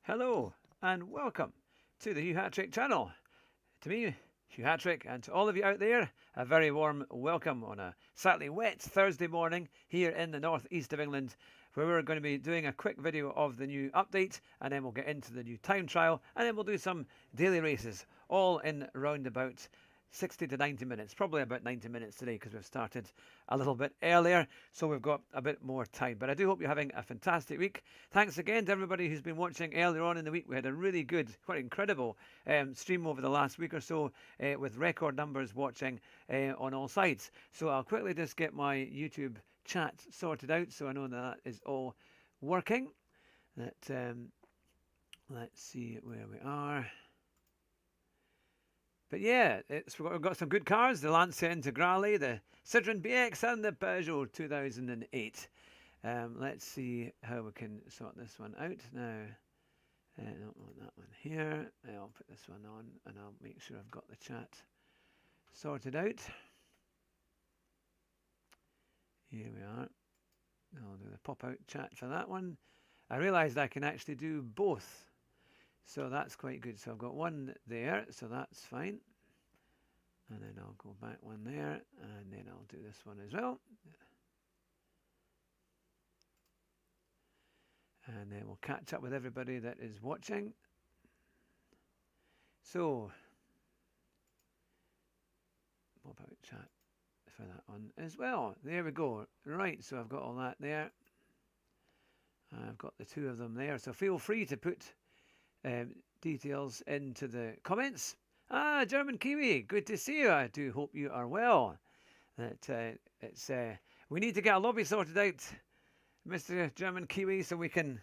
Hello and welcome to the Hugh Hattrick channel. To me, Hugh Hattrick, and to all of you out there, a very warm welcome on a slightly wet Thursday morning here in the northeast of England, where we're going to be doing a quick video of the new update, and then we'll get into the new time trial, and then we'll do some daily races, all in round about 60 to 90 minutes, probably about 90 minutes today because we've started a little bit earlier, so we've got a bit more time. But I do hope you're having a fantastic week. Thanks again to everybody who's been watching earlier on in the week. We had a really good, quite incredible stream over the last week or so with record numbers watching on all sides. So I'll quickly just get my YouTube chat sorted out so I know that is all working. Let's see where we are. But yeah, we've got some good cars, the Lancia Integrale, the Citroen BX and the Peugeot 2008. Let's see how we can sort this one out now. I don't want that one here. I'll put this one on and I'll make sure I've got the chat sorted out. Here we are. I'll do the pop-out chat for that one. I realised I can actually do both. So that's quite good. So I've got one there, so that's fine. And then I'll go back one there, and then I'll do this one as well. And then we'll catch up with everybody that is watching. So, pop out chat for that one as well. There we go. Right, so I've got all that there. I've got the two of them there. So feel free to put details into the comments. German Kiwi, good to see you. I do hope you are well. We need to get a lobby sorted out, Mr. German Kiwi, so we can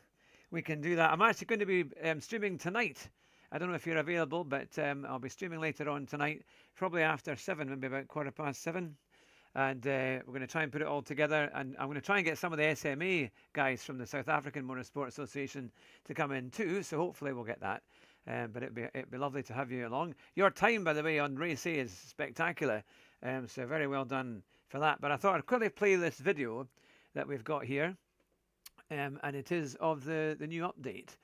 do that. I'm actually going to be streaming tonight. I don't know if you're available, but I'll be streaming later on tonight, probably after 7, maybe about 7:15. And we're going to try and put it all together, and I'm going to try and get some of the SMA guys from the South African Motorsport Association to come in too, so hopefully we'll get that. But it'd be lovely to have you along. Your time, by the way, on race A is spectacular, so very well done for that. But I thought I'd quickly play this video that we've got here, and it is of the new update.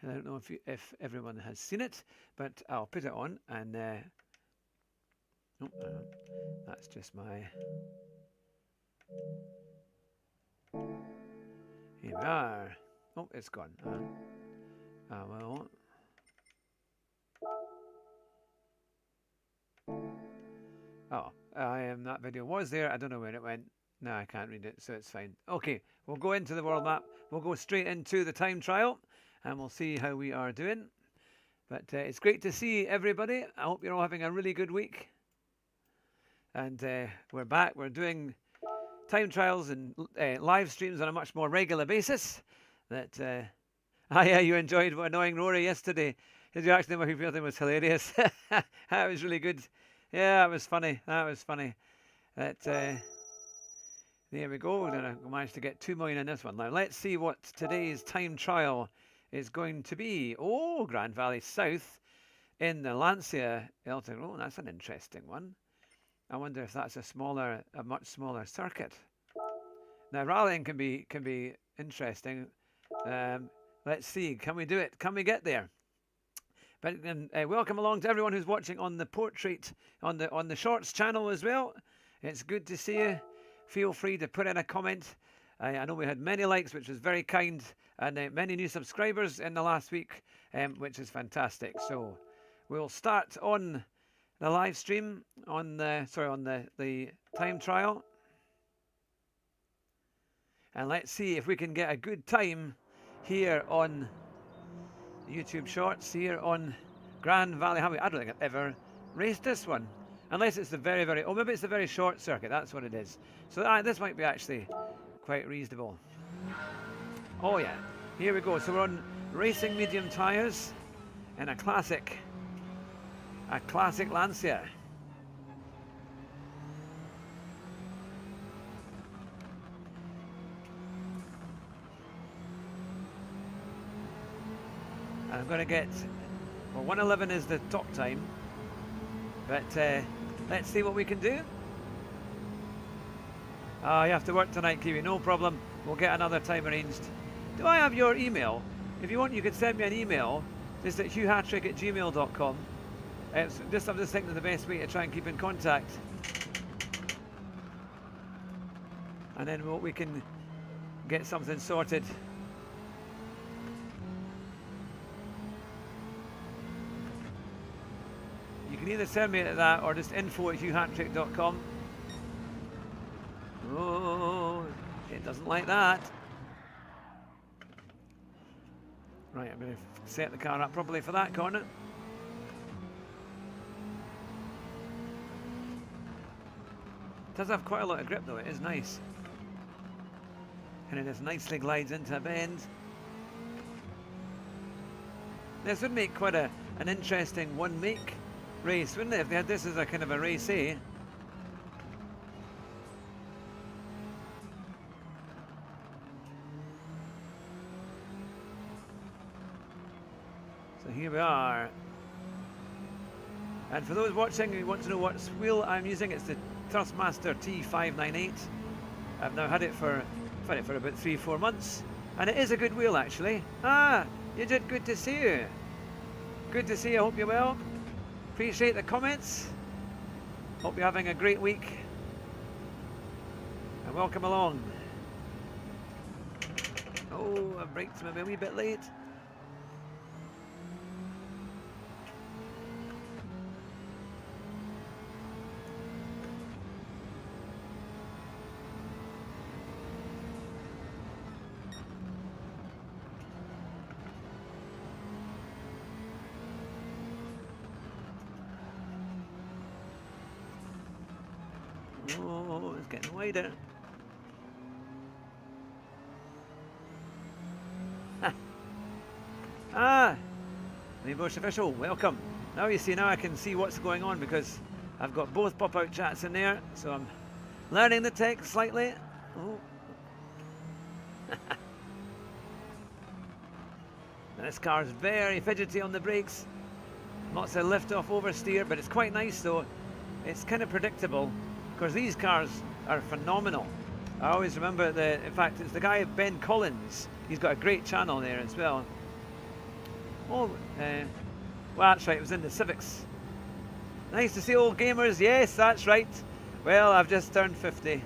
I don't know if everyone has seen it, but I'll put it on and. Oh, that's just my. Here we are. Oh, it's gone. Well. Oh, that video was there. I don't know where it went. No, I can't read it, so it's fine. Okay, we'll go into the world map. We'll go straight into the time trial, and we'll see how we are doing. But it's great to see everybody. I hope you're all having a really good week. And we're back. We're doing time trials and live streams on a much more regular basis. Yeah, you enjoyed Annoying Rory yesterday. His reaction to my thing was hilarious. That was really good. Yeah, it was funny. That was funny. There we go. We're going to manage to get 2 million in this one. Now, let's see what today's time trial is going to be. Oh, Grand Valley South in the Lancia Integrale. Oh, that's an interesting one. I wonder if that's a much smaller circuit. Now rallying can be interesting. Let's see, can we do it? Can we get there? But welcome along to everyone who's watching on the portrait on the Shorts channel as well. It's good to see you. Feel free to put in a comment. I know we had many likes, which was very kind, and many new subscribers in the last week, which is fantastic. So we'll start on the live stream on the time trial, and let's see if we can get a good time here on YouTube Shorts here on Grand Valley Highway. I don't think I've ever raced this one, unless it's the very maybe it's the very short circuit. That's what it is. So this might be actually quite reasonable. Oh yeah, here we go. So we're on racing medium tires in a classic Lancia. And I'm going to get, well, 1:11 is the top time, but let's see what we can do. You have to work tonight, Kiwi. No problem. We'll get another time arranged. Do I have your email? If you want, you could send me an email, just at hughhatrick@gmail.com. I'm just thinking of the best way to try and keep in contact. And then we can get something sorted. You can either send me at that or just info@hughhatrick.com. Oh, it doesn't like that. Right, I'm going to set the car up properly for that corner. It does have quite a lot of grip though, it is nice. And it just nicely glides into a bend. This would make quite an interesting one-make race, wouldn't it, if they had this as a kind of a race, eh? So here we are. And for those watching who want to know what wheel I'm using, it's the Thrustmaster T598. I've now had it for about 3-4 months, and it is a good wheel actually. Ah, you did, good to see you. Good to see you, hope you're well. Appreciate the comments. Hope you're having a great week. And welcome along. Oh, I braked maybe a wee bit late. Oh, it's getting wider. Ah, Bush official, welcome. Now you see, now I can see what's going on because I've got both pop-out chats in there, so I'm learning the tech slightly. Oh. This car's very fidgety on the brakes. Lots of lift off oversteer, but it's quite nice though. It's kind of predictable because these cars are phenomenal. I always remember in fact, it's the guy Ben Collins. He's got a great channel there as well. Oh, well, that's right, it was in the Civics. Nice to see old gamers. Yes, that's right. Well, I've just turned 50.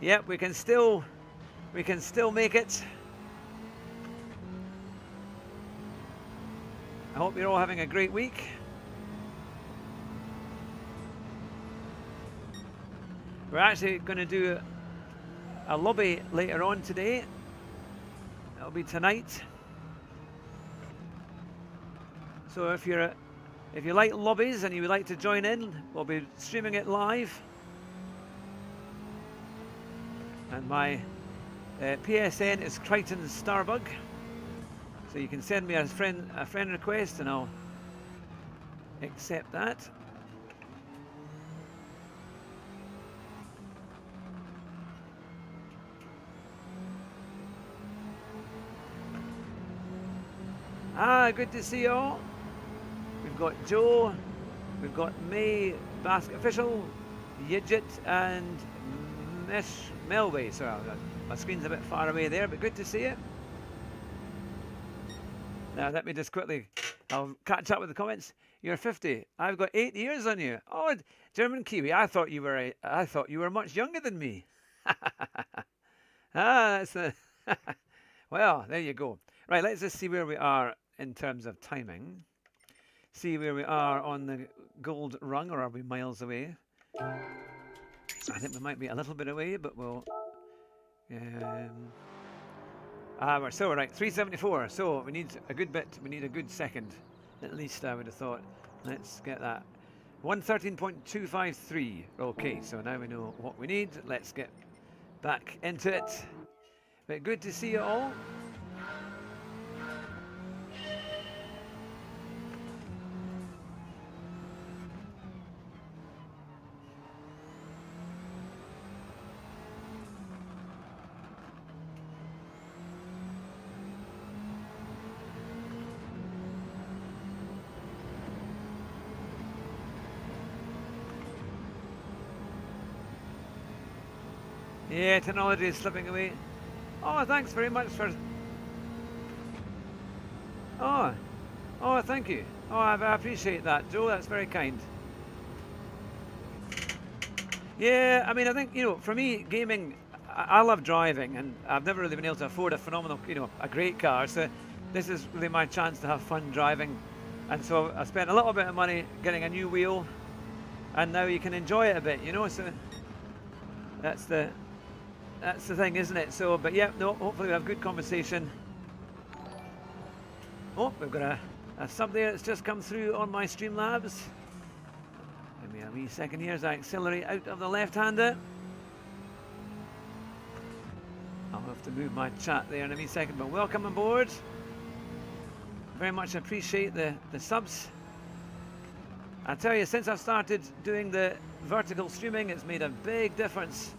Yep, we can still make it. I hope you're all having a great week. We're actually going to do a lobby later on today. It'll be tonight. So if you like lobbies and you would like to join in, we'll be streaming it live. And my PSN is Crichton Starbug. So you can send me a friend request and I'll accept that. Ah, good to see you all. We've got Joe, we've got May, Basket Official, Yidget, and Mish Melway. Sorry, my screen's a bit far away there, but good to see you. Now let me just quickly, I'll catch up with the comments. You're 50. I've got 8 years on you. Oh, German Kiwi. I thought you were much younger than me. That's the. Well, there you go. Right, let's just see where we are in terms of timing. See where we are on the gold rung, or are we miles away? I think we might be a little bit away, but we'll. We're still right. 374. So we need a good bit. We need a good second, at least. I would have thought. Let's get that. 113.253. Okay, so now we know what we need. Let's get back into it. But good to see you all. Yeah, technology is slipping away. Oh, thanks very much for... Oh, oh, thank you. Oh, I appreciate that, Joe. That's very kind. Yeah, I mean, I think, you know, for me, gaming, I love driving, and I've never really been able to afford a phenomenal, you know, a great car. So this is really my chance to have fun driving. And so I spent a little bit of money getting a new wheel, and now you can enjoy it a bit, you know. So that's the thing, isn't it? So, but yeah, no, hopefully we have good conversation. Oh, we've got a sub there that's just come through on my Streamlabs. Give me a wee second here as I accelerate out of the left-hander. I'll have to move my chat there in a wee second, but welcome aboard. Very much appreciate the subs. I tell you, since I've started doing the vertical streaming, it's made a big difference.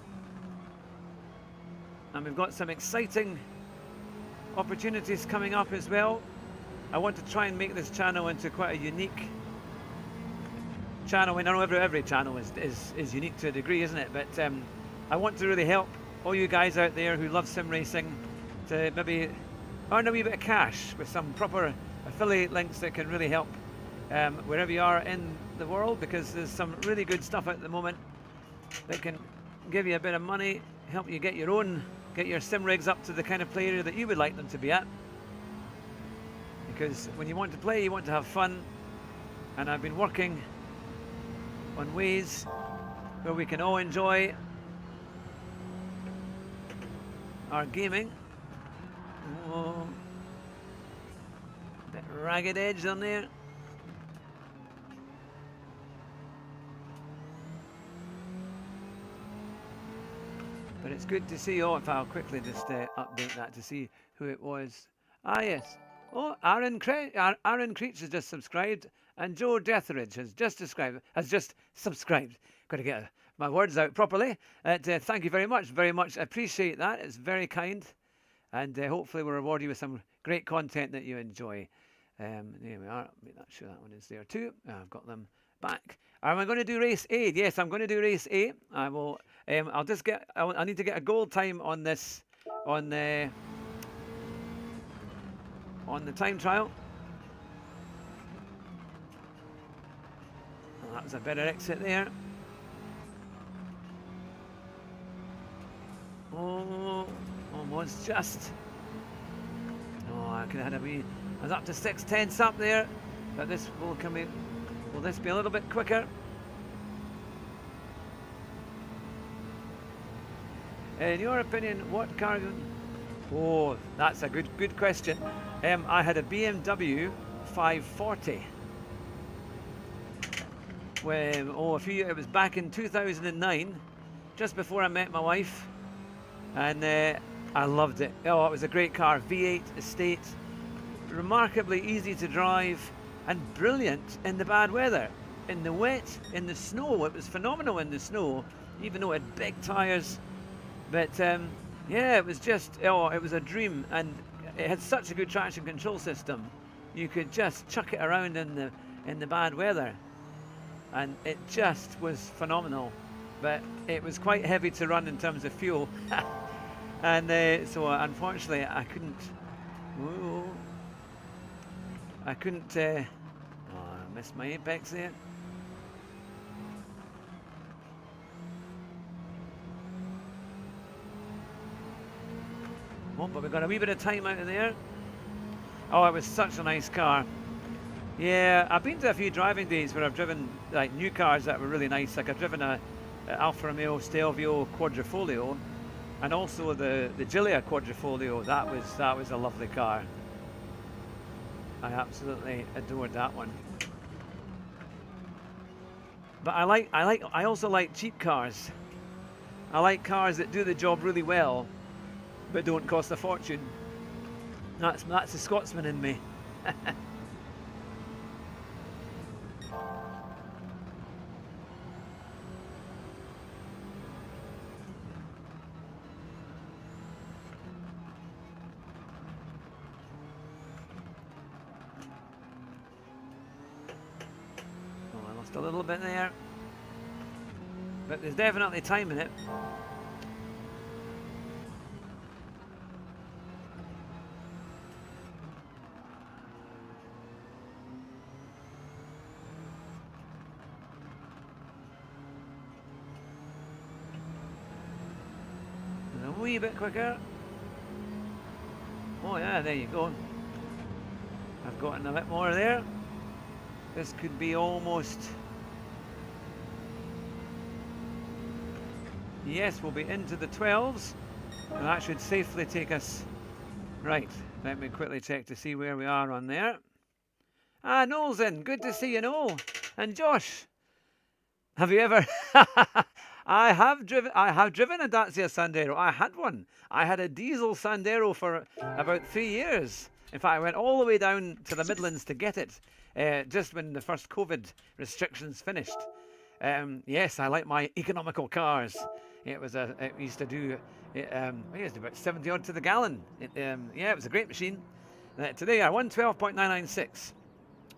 And we've got some exciting opportunities coming up as well. I want to try and make this channel into quite a unique channel. I know every channel is unique to a degree, isn't it? But I want to really help all you guys out there who love sim racing to maybe earn a wee bit of cash with some proper affiliate links that can really help wherever you are in the world, because there's some really good stuff at the moment that can give you a bit of money, help you get your sim rigs up to the kind of play area that you would like them to be at. Because when you want to play, you want to have fun, and I've been working on ways where we can all enjoy our gaming. Oh, bit ragged edge on there. But it's good to see. Oh, if I'll quickly just update that to see who it was. Ah, yes. Oh, Aaron Creech has just subscribed, and Joe Deathridge has just subscribed. Got to get my words out properly. Thank you very much appreciate that. It's very kind, and hopefully we'll reward you with some great content that you enjoy. There we are. Make sure that one is there too. I've got them back. Am I going to do race A? Yes, I'm going to do race A. I will. I'll just get. I need to get a gold time on this. On the time trial. Well, that was a better exit there. Oh, almost just. Oh, I could have had a wee. I was up to 6/10 up there, but this will this be a little bit quicker? In your opinion, what car? Oh, that's a good question. I had a BMW 540. When it was back in 2009, just before I met my wife, and I loved it. Oh, it was a great car. V8 estate, remarkably easy to drive, and brilliant in the bad weather. In the wet, in the snow, it was phenomenal in the snow, even though it had big tyres. But yeah, it was just, it was a dream, and it had such a good traction control system. You could just chuck it around in the bad weather, and it just was phenomenal. But it was quite heavy to run in terms of fuel, and so unfortunately I couldn't. Whoa, I couldn't. I missed my apex there. Oh, but we got a wee bit of time out of there. Oh, it was such a nice car. Yeah, I've been to a few driving days where I've driven like new cars that were really nice. Like I've driven a Alfa Romeo Stelvio Quadrifoglio, and also the Giulia Quadrifoglio. That was a lovely car. I absolutely adored that one. But I also like cheap cars. I like cars that do the job really well, but don't cost a fortune. That's the Scotsman in me. Oh, I lost a little bit there, but there's definitely time in it. wee bit quicker. Oh yeah, there you go. I've gotten a bit more there. This could be almost... Yes, we'll be into the 12s. And that should safely take us... Right, let me quickly check to see where we are on there. Ah, Noel's in. Good to see you, Noel. And Josh. Have you ever... I have driven a Dacia Sandero. I had one. I had a diesel Sandero for about 3 years. In fact, I went all the way down to the Midlands to get it, just when the first COVID restrictions finished. Yes, I like my economical cars. It used to do about 70 odd to the gallon. Yeah, it was a great machine. Today I won 12.996.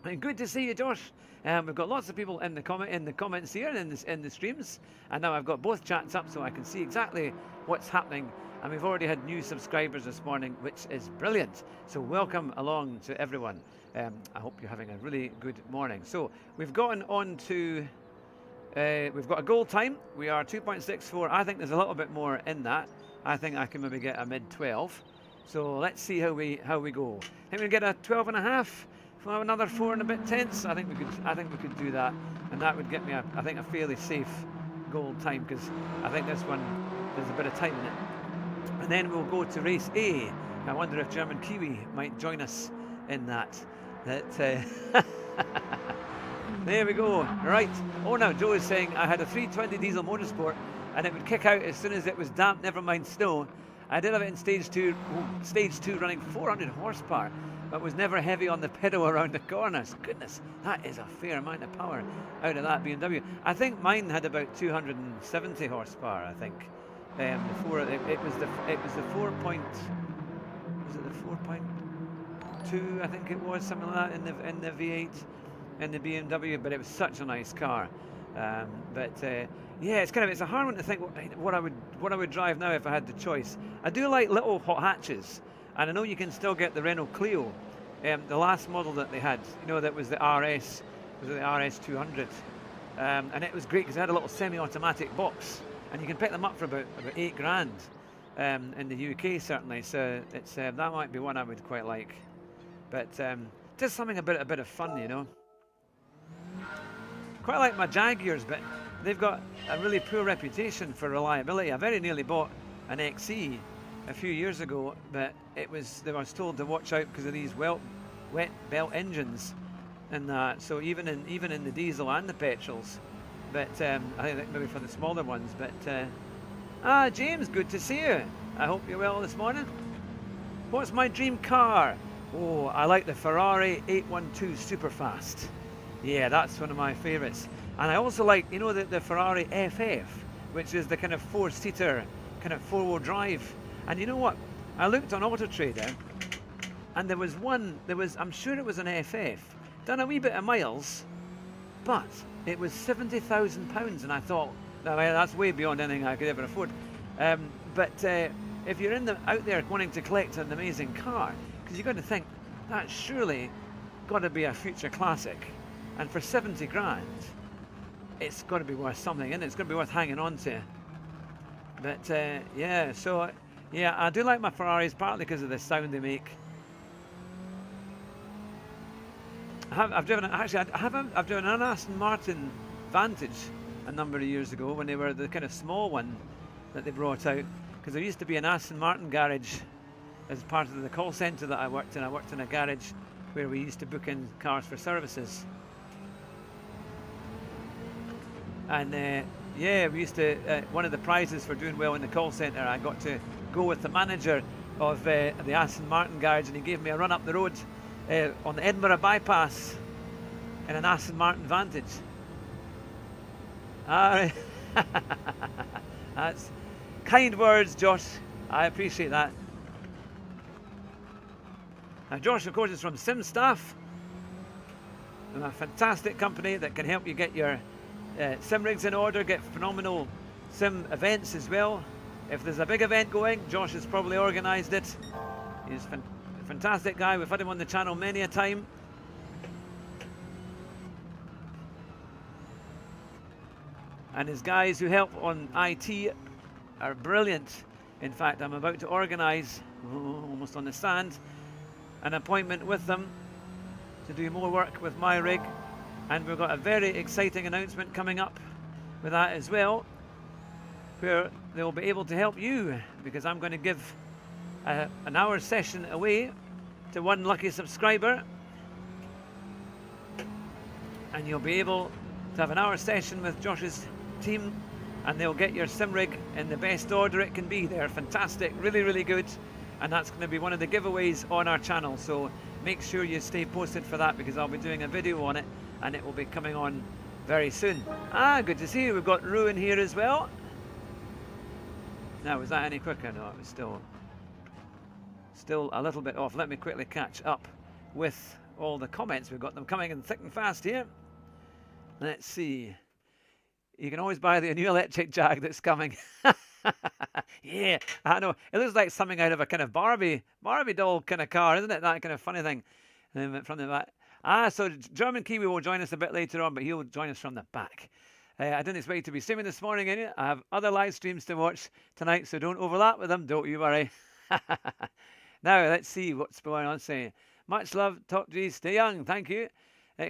And good to see you, Josh. We've got lots of people in the comments here and in the streams, and now I've got both chats up so I can see exactly what's happening. And we've already had new subscribers this morning, which is brilliant. So welcome along to everyone. I hope you're having a really good morning. So we've gotten on to, we've got a goal time. We are 2.64. I think there's a little bit more in that. I think I can maybe get a mid 12. So let's see how we go. I think we get a 12.5. For another 4 and a bit tenths. I think we could do that, and that would get me I think a fairly safe goal time, because I think this one there's a bit of time in it. And then we'll go to race A. I wonder if German Kiwi might join us in that. There we go. Right. Oh, now Joe is saying I had a 320 diesel motorsport and it would kick out as soon as it was damp, never mind snow. I did have it in stage two running 400 horsepower, but was never heavy on the pedal around the corners. Goodness, that is a fair amount of power out of that BMW. I think mine had about 270 horsepower. I think it was the 4 point. Was it the 4.2? I think it was something like that in the V8 in the BMW. But it was such a nice car. Yeah, it's a hard one to think what I would drive now if I had the choice. I do like little hot hatches, and I know you can still get the Renault Clio, the last model that they had. You know, that was the RS, was it the RS 200, and it was great because it had a little semi-automatic box, and you can pick them up for about £8 grand in the UK certainly. So it's that might be one I would quite like, but just something a bit of fun, you know. Quite like my Jaguars, but they've got a really poor reputation for reliability. I very nearly bought an XE a few years ago, but I was told to watch out because of these wet belt engines and that. So even in the diesel and the petrols, but I think maybe for the smaller ones. But James, good to see you. I hope you're well this morning. What's my dream car? Oh, I like the Ferrari 812 Superfast. Yeah, that's one of my favourites. And I also like, you know, the Ferrari FF, which is the kind of 4-seater, kind of 4-wheel-drive. And you know what? I looked on Auto Trader, and there was one. I'm sure it was an FF, done a wee bit of miles, but it was £70,000, and I thought, no, that's way beyond anything I could ever afford. But if you're out there wanting to collect an amazing car, because you've got to think that's surely got to be a future classic. And for 70 grand, it's got to be worth something, and it's going to be worth hanging on to. But yeah, so yeah, I do like my Ferraris partly because of the sound they make. I've driven an Aston Martin Vantage a number of years ago when they were the kind of small one that they brought out. Because there used to be an Aston Martin garage as part of the call centre that I worked in. I worked in a garage where we used to book in cars for services. And yeah, we used to, one of the prizes for doing well in the call centre, I got to go with the manager of the Aston Martin garage, and he gave me a run up the road on the Edinburgh bypass in an Aston Martin Vantage. Alright. That's kind words, Josh. I appreciate that. Now, Josh, of course, is from SimStaff, a fantastic company that can help you get your sim rigs in order, get phenomenal sim events as well. If there's a big event going, Josh has probably organised it. He's a fantastic guy. We've had him on the channel many a time. And his guys who help on IT are brilliant. In fact, I'm about to organise, almost on the stand, an appointment with them to do more work with my rig, and we've got a very exciting announcement coming up with that as well, where they'll be able to help you, because I'm going to give an hour session away to one lucky subscriber, and you'll be able to have an hour session with Josh's team, and they'll get your sim rig in the best order it can be. They're fantastic, really, really good, and that's going to be one of the giveaways on our channel, so make sure you stay posted for that, because I'll be doing a video on it and it will be coming on very soon. Good to see you. We've got Ruin here as well. Now, was that any quicker? No, it was still a little bit off. Let me quickly catch up with all the comments. We've got them coming in thick and fast here. Let's see. You can always buy the new electric Jag that's coming. Yeah, I know. It looks like something out of a kind of Barbie doll kind of car, isn't it? That kind of funny thing from the back. So German Kiwi will join us a bit later on, but he'll join us from the back. I didn't expect you to be streaming this morning, anyway. I have other live streams to watch tonight, so don't overlap with them. Don't you worry. Now, let's see what's going on. Say, much love, Top G, stay young. Thank you.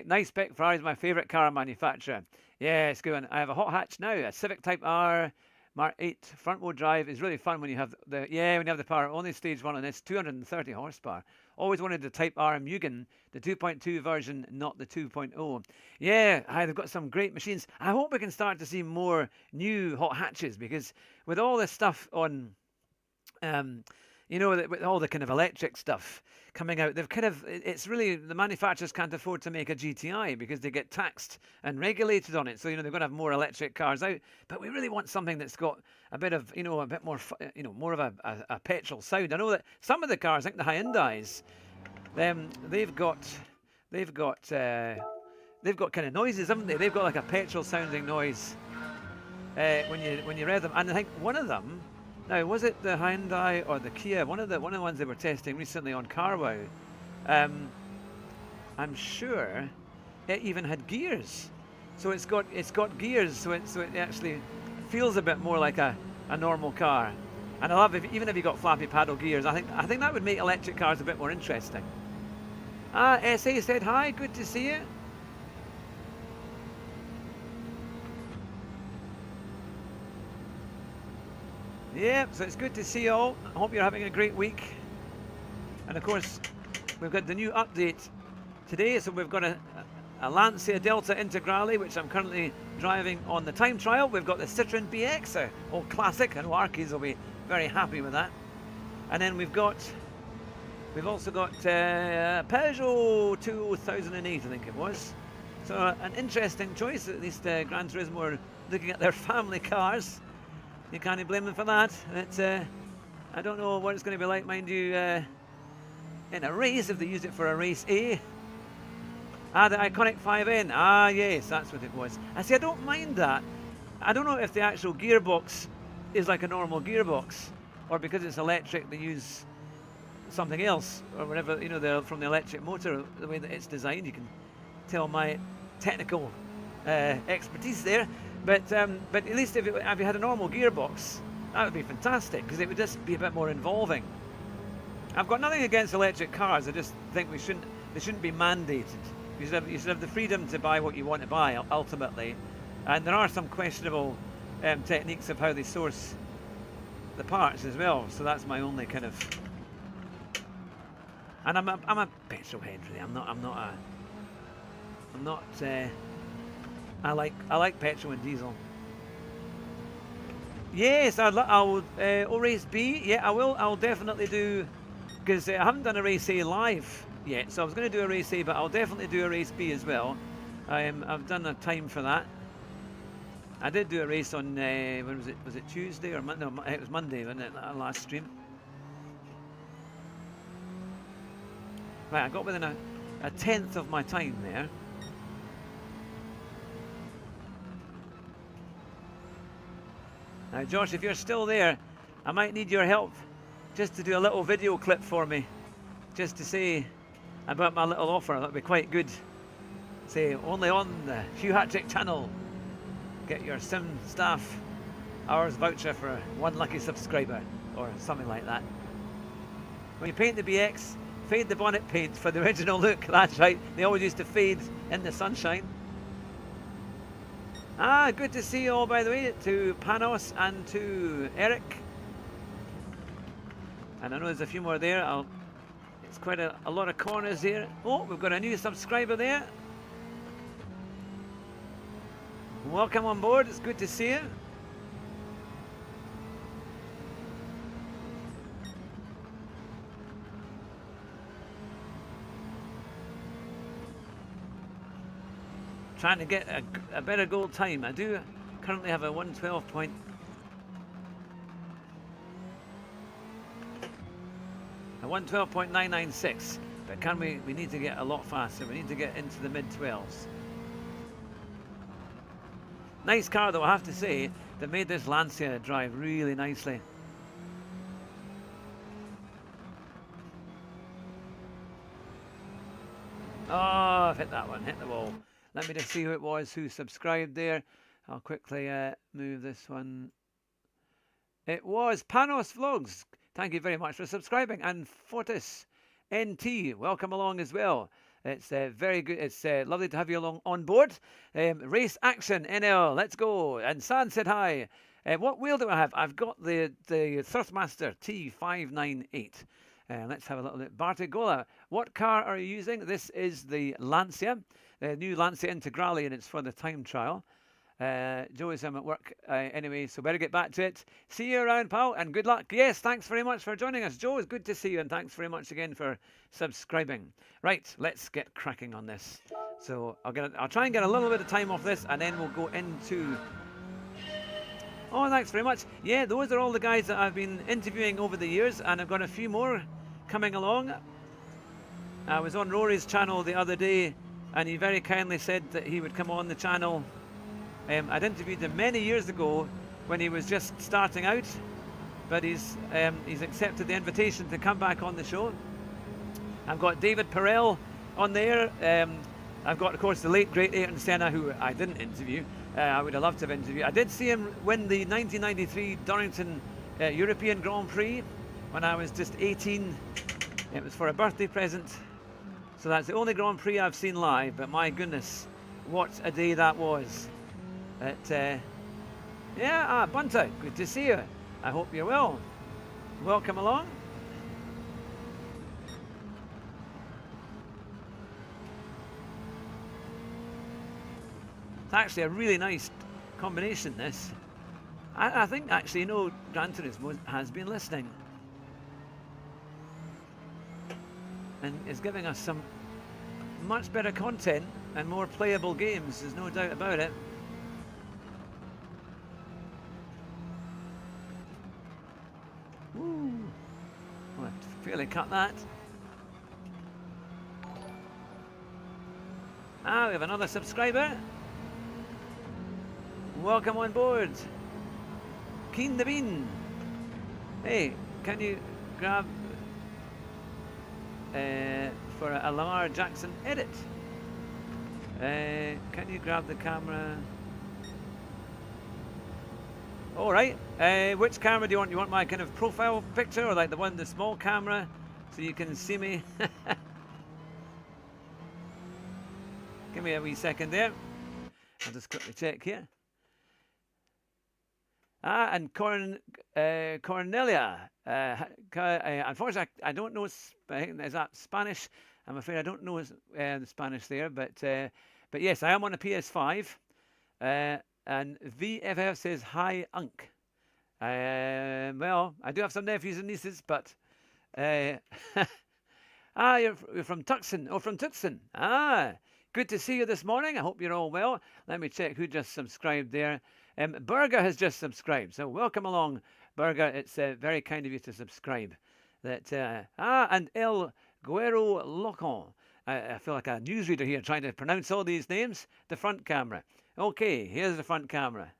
Nice spec. Ferrari's my favourite car manufacturer. Yeah, it's good. I have a hot hatch now, a Civic Type R Mark 8 front wheel drive. Is really fun when you have the power. Only stage 1 on this, 230 horsepower. Always wanted the Type R Mugen, the 2.2 version, not the 2.0. Yeah, they've got some great machines. I hope we can start to see more new hot hatches, because with all this stuff on, with all the kind of electric stuff coming out, it's really, the manufacturers can't afford to make a GTI because they get taxed and regulated on it. So, they're going to have more electric cars out. But we really want something that's got a bit of, a bit more, more of a petrol sound. I know that some of the cars, I think the Hyundais, they've got kind of noises, haven't they? They've got like a petrol sounding noise when you rev them. And I think one of them, now, was it the Hyundai or the Kia? One of the ones they were testing recently on CarWow. I'm sure it even had gears. So it's got gears, so it actually feels a bit more like a normal car. And I love even if you got flappy paddle gears. I think that would make electric cars a bit more interesting. SA said hi, good to see you. Yeah, so it's good to see you all. I hope you're having a great week. And of course, we've got the new update today. So we've got a Lancia Delta Integrale, which I'm currently driving on the time trial. We've got the Citroen BX, an old classic. I know Arkies will be very happy with that. And then we've also got Peugeot 2008, I think it was. So an interesting choice. At least Gran Turismo are looking at their family cars. You can't blame them for that. I don't know what it's going to be like, mind you, in a race, if they use it for a race A. The iconic 5N. Yes, that's what it was. I don't mind that. I don't know if the actual gearbox is like a normal gearbox, or because it's electric, they use something else, or whatever, they're from the electric motor, the way that it's designed. You can tell my technical expertise there. But at least if you had a normal gearbox, that would be fantastic, because it would just be a bit more involving. I've got nothing against electric cars. I just think they shouldn't be mandated. You should have the freedom to buy what you want to buy, ultimately. And there are some questionable techniques of how they source the parts as well. So that's my only kind of. And I'm a petrol head, really. I like petrol and diesel. Yes, I'll race B. Yeah, I will. I'll definitely do, because I haven't done a race A live yet. So I was going to do a race A, but I'll definitely do a race B as well. I've done a time for that. I did do a race on when was it? Was it Tuesday or Monday? No, it was Monday, wasn't it? That last stream. Right, I got within a 1/10 of my time there. Now, Josh, if you're still there, I might need your help just to do a little video clip for me, just to say about my little offer. That would be quite good. Say, only on the Hugh Hattrick channel. Get your Sim Staff hours voucher for one lucky subscriber. or something like that. When you paint the BX, fade the bonnet paint for the original look. That's right. They always used to fade in the sunshine. Ah, good to see you all, by the way, to Panos and to Eric. And I know there's a few more there. It's quite a lot of corners here. Oh, we've got a new subscriber there. Welcome on board. It's good to see you. Trying to get a better goal time. I do currently have a 112 point. A 112.996, but can we need to get a lot faster. We need to get into the mid-12s. Nice car though, I have to say. They made this Lancia drive really nicely. Oh, I've hit that one, hit the wall. Let me just see who it was who subscribed there. I'll quickly move this one. It was Panos Vlogs. Thank you very much for subscribing. And Fortis NT, welcome along as well. It's very good. It's lovely to have you along on board. Race Action NL, let's go. And San said hi. What wheel do I have? I've got the Thrustmaster T598. Let's have a little look. Bartigola, what car are you using? This is the Lancia, the new Lancia Integrale, and it's for the time trial. Joey's at work anyway, so better get back to it. See you around, pal, and good luck. Yes, thanks very much for joining us, Joe. It's good to see you, and thanks very much again for subscribing. Right, let's get cracking on this. So I'll try and get a little bit of time off this, and then we'll go into. Oh, thanks very much. Yeah, those are all the guys that I've been interviewing over the years, and I've got a few more coming along. I was on Rory's channel the other day, and he very kindly said that he would come on the channel. I'd interviewed him many years ago when he was just starting out, but he's accepted the invitation to come back on the show. I've got David Perel on there. I've got, of course, the late great Ayrton Senna, who I didn't interview. I would have loved to have interviewed. I did see him win the 1993 Darlington European Grand Prix when I was just 18. It was for a birthday present. So that's the only Grand Prix I've seen live, but my goodness, what a day that was. Yeah, Bunta, good to see you. I hope you're well. Welcome along. It's actually a really nice combination, this. I think actually, Gran Turismo has been listening. And is giving us some much better content and more playable games, there's no doubt about it. Ooh. I'll have to fairly cut that. We have another subscriber. Welcome on board. Keen the Bean. Hey, can you grab for a Lamar Jackson edit? Can you grab the camera? All right. Which camera do you want? You want my kind of profile picture, or like the small camera, so you can see me? Give me a wee second there. I'll just quickly check here. And Cornelia. Unfortunately, I don't know. Is that Spanish? I'm afraid I don't know the Spanish there, but yes, I am on a PS5. And VFF says hi, Unk. Well, I do have some nephews and nieces, but you're from Tucson. Oh, from Tucson. Good to see you this morning. I hope you're all well. Let me check who just subscribed there. Berger has just subscribed, so welcome along, Berger. It's very kind of you to subscribe. And El Guero Locon. I feel like a newsreader here trying to pronounce all these names. The front camera. Okay, here's the front camera.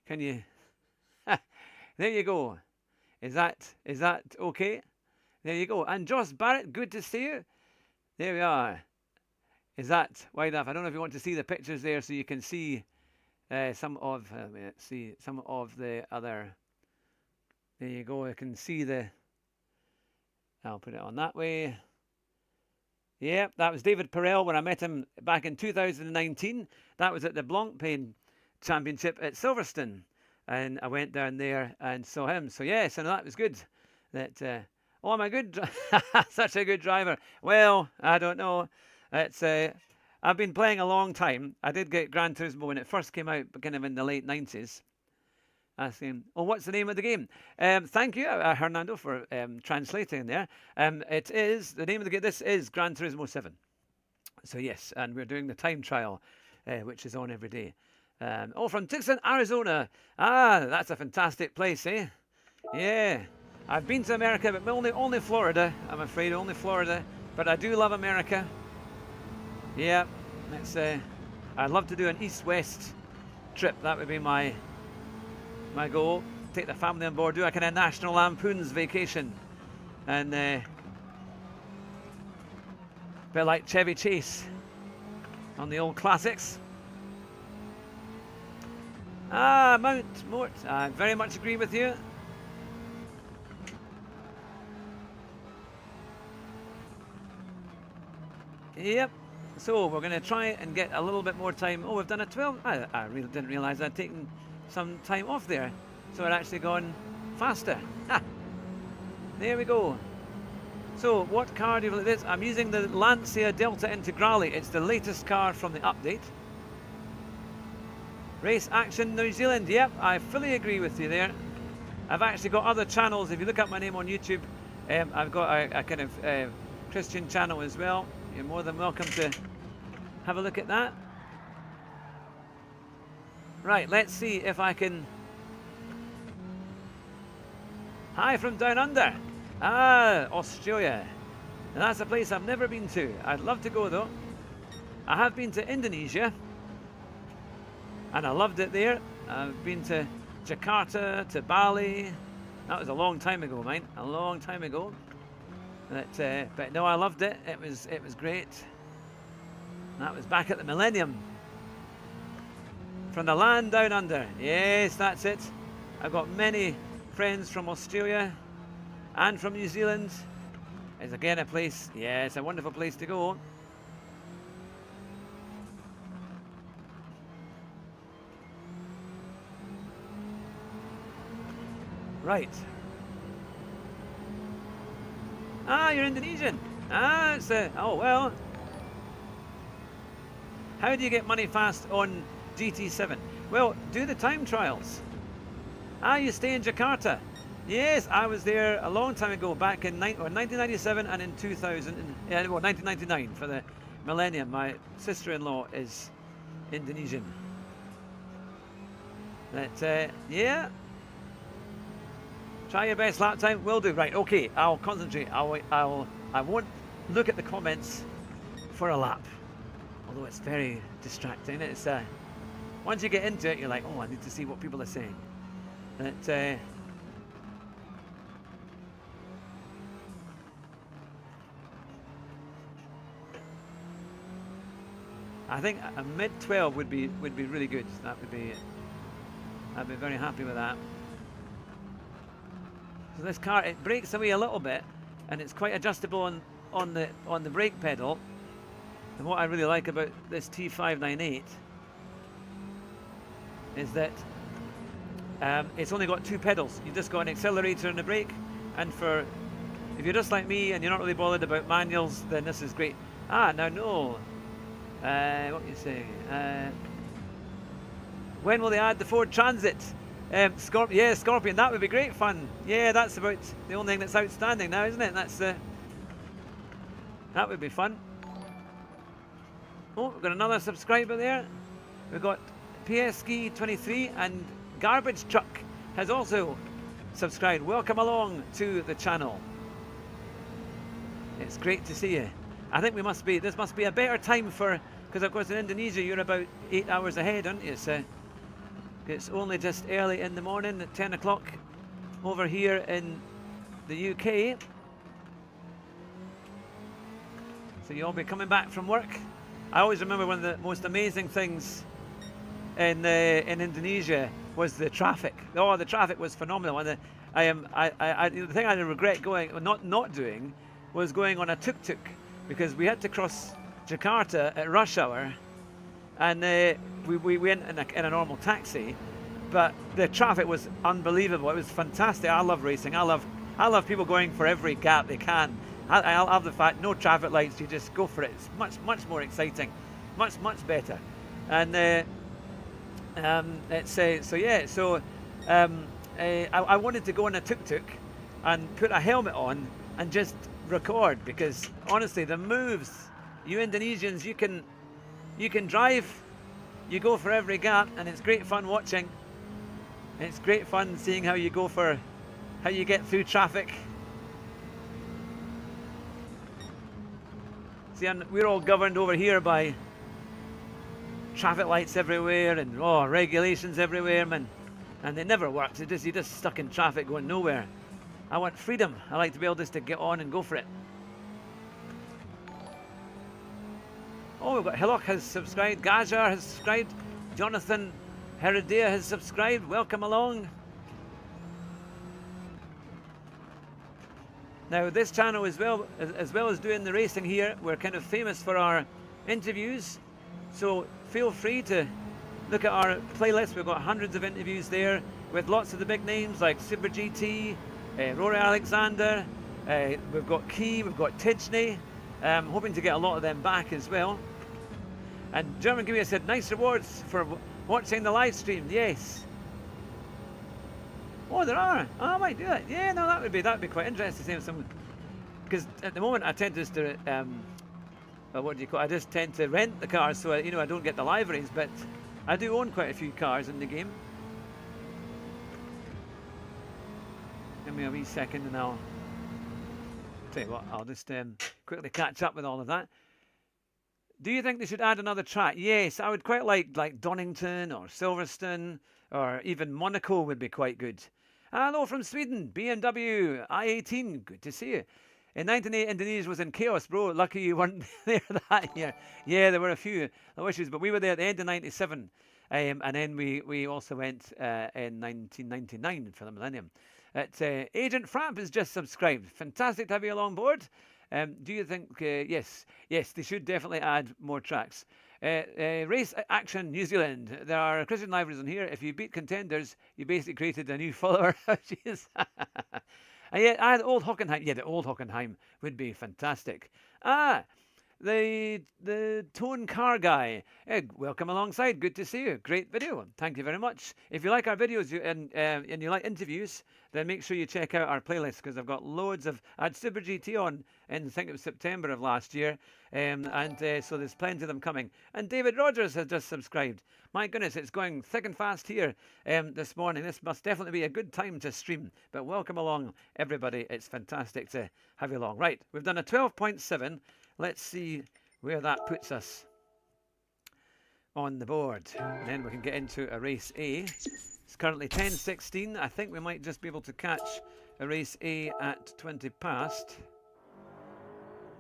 Can you? There you go. Is that okay? There you go. And Joss Barrett, good to see you. There we are. Is that wide enough? I don't know if you want to see the pictures there, so you can see some of. Let's see some of the other. There you go. I can see the... I'll put it on that way. Yeah, that was David Perel when I met him back in 2019. That was at the Blancpain Championship at Silverstone. And I went down there and saw him. So, yes, and that was good. That, oh, am I good? Such a good driver. Well, I don't know. It's, I've been playing a long time. I did get Gran Turismo when it first came out, kind of in the late 90s. Asking, oh, what's the name of the game? Thank you, Hernando, for translating there. It is, the name of the game, this is Gran Turismo 7. So yes, and we're doing the time trial, which is on every day. Oh, from Tucson, Arizona. Ah, that's a fantastic place, eh? Yeah, I've been to America, but only Florida, I'm afraid, only Florida. But I do love America. Yeah, it's, I'd love to do an east-west trip. That would be my goal. Take the family on board, do a kind of National Lampoon's vacation, and a bit like Chevy Chase on the old classics. Ah, Mount Mort, I very much agree with you. Yep. So we're going to try and get a little bit more time. Oh, we've done a 12. I really didn't realise I'd taken some time off there, so we're actually gone faster. Ha! There we go. So what car do you like this? I'm using the Lancia Delta Integrale. It's the latest car from the update. Race Action New Zealand. Yep, I fully agree with you there. I've actually got other channels. If you look up my name on YouTube, I've got a kind of Christian channel as well. You're more than welcome to have a look at that. Right, let's see if I can... Hi from down under. Ah, Australia. And that's a place I've never been to. I'd love to go though. I have been to Indonesia, and I loved it there. I've been to Jakarta, to Bali. That was a long time ago, mate. A long time ago. But no, I loved it. It was great. That was back at the Millennium. From the land down under. Yes, that's it. I've got many friends from Australia and from New Zealand. It's again a place, yeah, it's a wonderful place to go. Right. Ah, you're Indonesian. Ah, it's oh well. How do you get money fast on GT7? Well, do the time trials. Ah, you stay in Jakarta. Yes, I was there a long time ago, back in 1997 and in 2000, well, 1999 for the Millennium. My sister-in-law is Indonesian. But yeah, try your best lap time. Will do. Right. Okay. I'll concentrate. I won't look at the comments for a lap. Although it's very distracting. It's once you get into it, you're like, oh, I need to see what people are saying. But I think a mid-12 would be really good. I'd be very happy with that. So this car, it brakes away a little bit, and it's quite adjustable on the brake pedal. And what I really like about this T598 is that it's only got two pedals. You've just got an accelerator and a brake. And if you're just like me and you're not really bothered about manuals, then this is great. Ah, now no. What are you saying? When will they add the Ford Transit? Yeah, Scorpion, that would be great fun. Yeah, that's about the only thing that's outstanding now, isn't it? That would be fun. Oh, we've got another subscriber there. We've got PSK23, and Garbage Truck has also subscribed. Welcome along to the channel. It's great to see you. I think this must be a better time because of course in Indonesia you're about 8 hours ahead, aren't you? It's only just early in the morning at 10 o'clock over here in the UK. So you'll be coming back from work. I always remember one of the most amazing things in Indonesia was the traffic. Oh, the traffic was phenomenal. And the thing I regret not doing was going on a tuk-tuk, because we had to cross Jakarta at rush hour, and we went in a normal taxi, but the traffic was unbelievable. It was fantastic. I love racing. I love people going for every gap they can. I love the fact no traffic lights, you just go for it. It's much more exciting, much better. And I wanted to go on a tuk-tuk and put a helmet on and just record, because honestly, the moves, you Indonesians, you can drive, you go for every gap, and it's great fun watching. It's great fun seeing how you get through traffic. See, and we're all governed over here by traffic lights everywhere and regulations everywhere, man, and it never works. You're just stuck in traffic going nowhere. I want freedom. I like to be able just to get on and go for it. Oh, we've got Hillock has subscribed, Gajar has subscribed, Jonathan Heredia has subscribed. Welcome along. Now, this channel, as well as doing the racing here, we're kind of famous for our interviews. So feel free to look at our playlist. We've got hundreds of interviews there with lots of the big names like Super GT, Rory Alexander, we've got Key, we've got Tidgney. Hoping to get a lot of them back as well. And German Gimme said, nice rewards for watching the live stream. Yes. Oh, there are. Oh, I might do that. Yeah, no, that'd be quite interesting to see some. Because at the moment I tend just to what do you call it? I just tend to rent the cars, so I don't get the liveries, but I do own quite a few cars in the game. Give me a wee second and I'll tell you what, I'll just quickly catch up with all of that. Do you think they should add another track? Yes, I would quite like Donington or Silverstone, or even Monaco would be quite good. Hello from Sweden, BMW I-18, good to see you. In 1998, Indonesia was in chaos, bro. Lucky you weren't there that year. Yeah, there were a few issues, but we were there at the end of 97. And then we also went in 1999 for the Millennium. Agent Frapp has just subscribed. Fantastic to have you along board. Do you think, yes, they should definitely add more tracks. Race Action New Zealand. There are Christian libraries in here. If you beat contenders, you basically created a new follower. Jeez. Yeah, I had Old Hockenheim. Yeah, the Old Hockenheim would be fantastic. The Tone Car Guy. Welcome alongside. Good to see you. Great video. Thank you very much. If you like our videos and you like interviews, then make sure you check out our playlist, because I've got loads of. I had Super GT on in, I think it was September of last year, so there's plenty of them coming. And David Rogers has just subscribed. My goodness, it's going thick and fast here this morning. This must definitely be a good time to stream. But welcome along, everybody. It's fantastic to have you along. Right, we've done a 12.7. Let's see where that puts us on the board. And then we can get into a race A. It's currently 10:16. I think we might just be able to catch a race A at 20 past.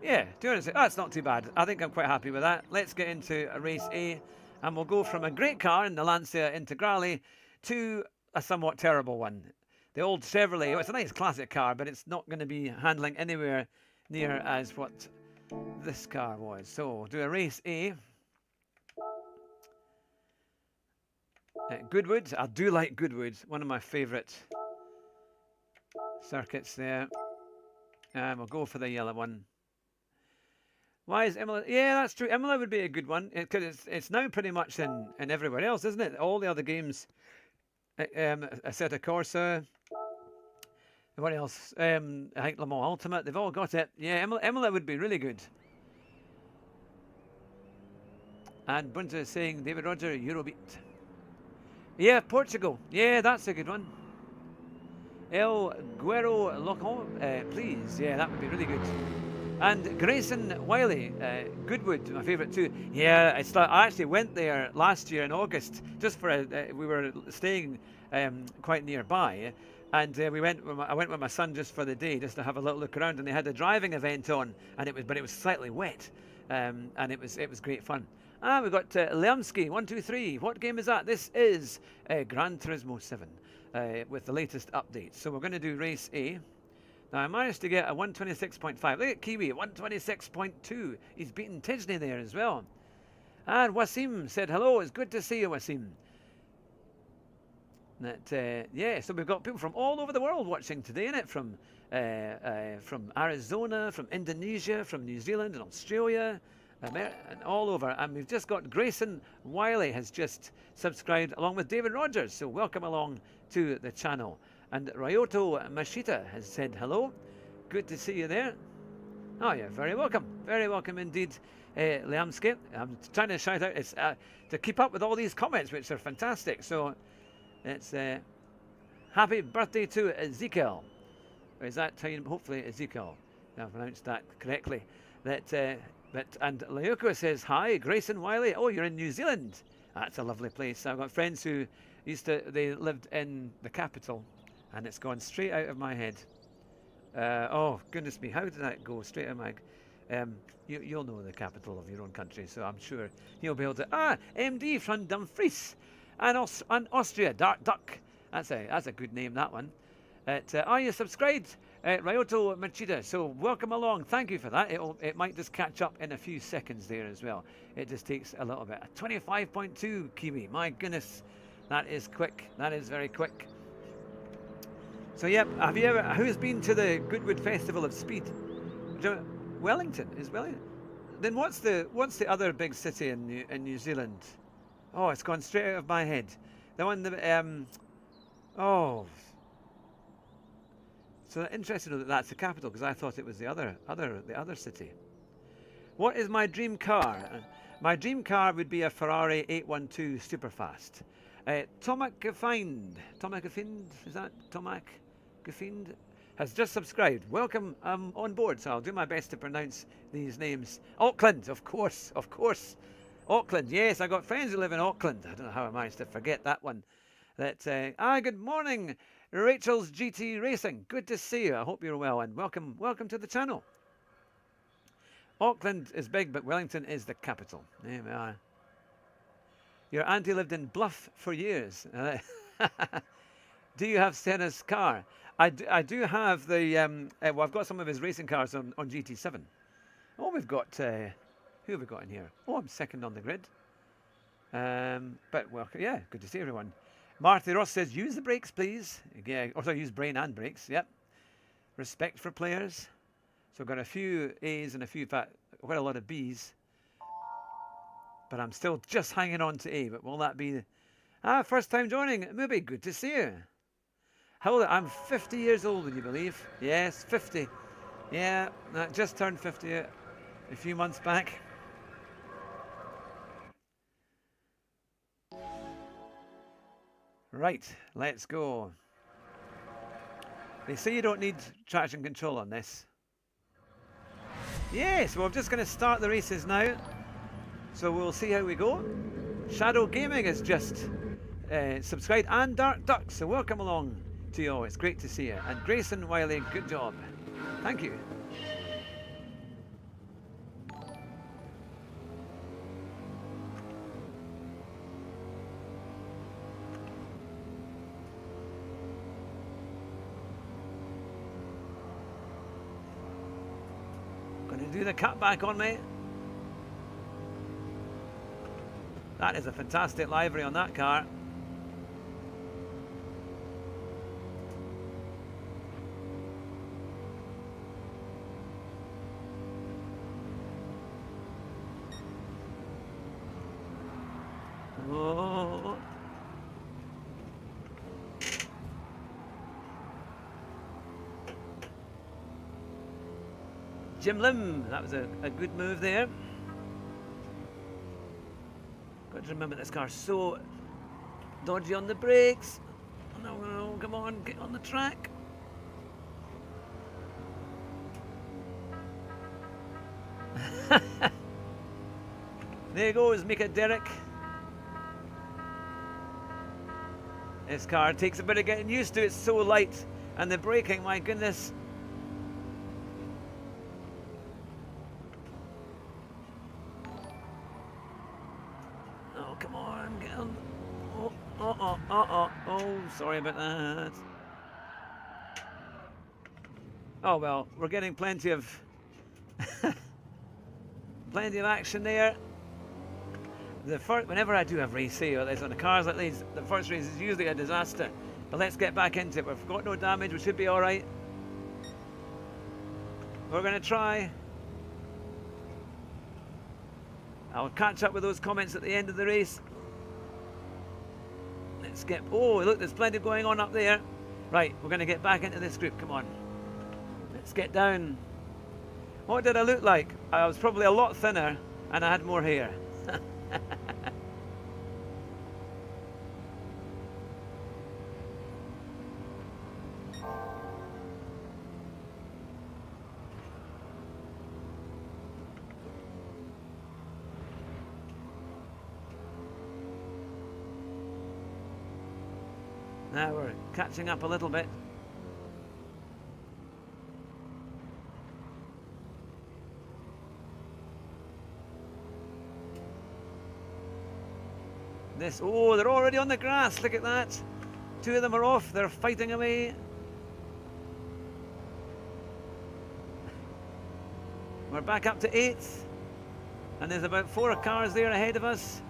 Yeah, that's not too bad. I think I'm quite happy with that. Let's get into a race A, and we'll go from a great car in the Lancia Integrale to a somewhat terrible one. The old Chevrolet. It's a nice classic car, but it's not going to be handling anywhere near as what this car was. So we'll do a race A. Goodwood. I do like Goodwood. One of my favourite circuits there. And we'll go for the yellow one. Why is Imola? Yeah, that's true. Imola would be a good one, because it's now pretty much in everywhere else, isn't it? All the other games, Assetto Corsa. What else? I think Le Mans Ultimate. They've all got it. Yeah, Imola would be really good. And Bunta is saying David Roger Eurobeat. Yeah, Portugal. Yeah, that's a good one. El Guero Locon, please. Yeah, that would be really good. And Grayson Wiley, Goodwood, my favourite too. Yeah, I actually went there last year in August, just for we were staying quite nearby, and I went with my son just for the day, just to have a little look around, and they had a driving event on, and it was slightly wet, and it was great fun. Ah, we've got Liamski, 123. What game is that? This is Gran Turismo 7 with the latest update. So we're going to do race A. Now I managed to get a 126.5. Look at Kiwi, 126.2. He's beaten Tijney there as well. And Wasim said hello. It's good to see you, Wasim. That yeah, so we've got people from all over the world watching today, innit? From Arizona, from Indonesia, from New Zealand and Australia, and all over. And we've just got Grayson Wiley has just subscribed along with David Rogers. So welcome along to the channel. And Ryoto Mashita has said hello. Good to see you there. Oh, you're very welcome. Very welcome indeed, Liamski. I'm trying to shout out it's, to keep up with all these comments, which are fantastic. So it's happy birthday to Ezekiel. Or is that how you, hopefully Ezekiel? I pronounced that correctly. And Layoko says, hi, Grayson Wiley. Oh, you're in New Zealand. That's a lovely place. I've got friends who they lived in the capital, and it's gone straight out of my head. Oh, goodness me, how did that go straight out of my you'll know the capital of your own country, so I'm sure you'll be able to. Ah, MD from Dumfries and Austria, Dark Duck. That's a good name, that one. Are you subscribed? Ryoto Machida, so welcome along. Thank you for that. It might just catch up in a few seconds there as well. It just takes a little bit. 25.2 Kiwi. My goodness, that is quick. That is very quick. So yep, have you ever? Who's been to the Goodwood Festival of Speed? Wellington is Wellington. Then what's the other big city in New Zealand? Oh, it's gone straight out of my head. The one that oh. So interesting to know that that's the capital, because I thought it was the other city. What is my dream car? My dream car would be a Ferrari 812 Superfast. Tomac Gafind, is that Tomac Gafind? Has just subscribed. Welcome on board, so I'll do my best to pronounce these names. Auckland, of course. Auckland, yes, I got friends who live in Auckland. I don't know how I managed to forget that one. Good morning, Rachel's GT Racing. Good to see you. I hope you're well, and welcome to the channel. Auckland is big, but Wellington is the capital. There we are. Your auntie lived in Bluff for years. Do you have Senna's car? I do have the, well, I've got some of his racing cars on GT7. Oh, we've got, who have we got in here? Oh, I'm second on the grid. But, well, yeah, good to see everyone. Marty Ross says, use the brakes, please. Yeah, also use brain and brakes, yep. Respect for players. So I've got a few A's and quite a lot of B's. But I'm still just hanging on to A. But will that be... first time joining. Maybe good to see you. How old? I'm 50 years old, would you believe? Yes, 50. Yeah, I just turned 50 a few months back. Right, let's go. They say you don't need traction control on this. Yes, well, I'm just going to start the races now. So we'll see how we go. Shadow Gaming has just subscribed, and Dark Duck, so welcome along to you all. It's great to see you. And Grayson Wiley, good job. Thank you. Gonna do the cutback on me. That is a fantastic livery on that car. Oh. Jim Lim, that was a good move there. Got to remember this car's so dodgy on the brakes. No, no, come on, get on the track. There goes Mika Derrick. This car takes a bit of getting used to. It's so light, and the braking, my goodness. Oh, sorry about that. Oh well, we're getting plenty of action there. Whenever I do a race here, or on the cars like these, the first race is usually a disaster. But let's get back into it. We've got no damage. We should be all right. We're going to try. I'll catch up with those comments at the end of the race. Let's get... Oh, look, there's plenty going on up there. Right, we're going to get back into this group. Come on. Let's get down. What did I look like? I was probably a lot thinner and I had more hair. Now we're catching up a little bit. Oh, they're already on the grass. Look at that. Two of them are off. They're fighting away. We're back up to 8th. And there's about 4 cars there ahead of us.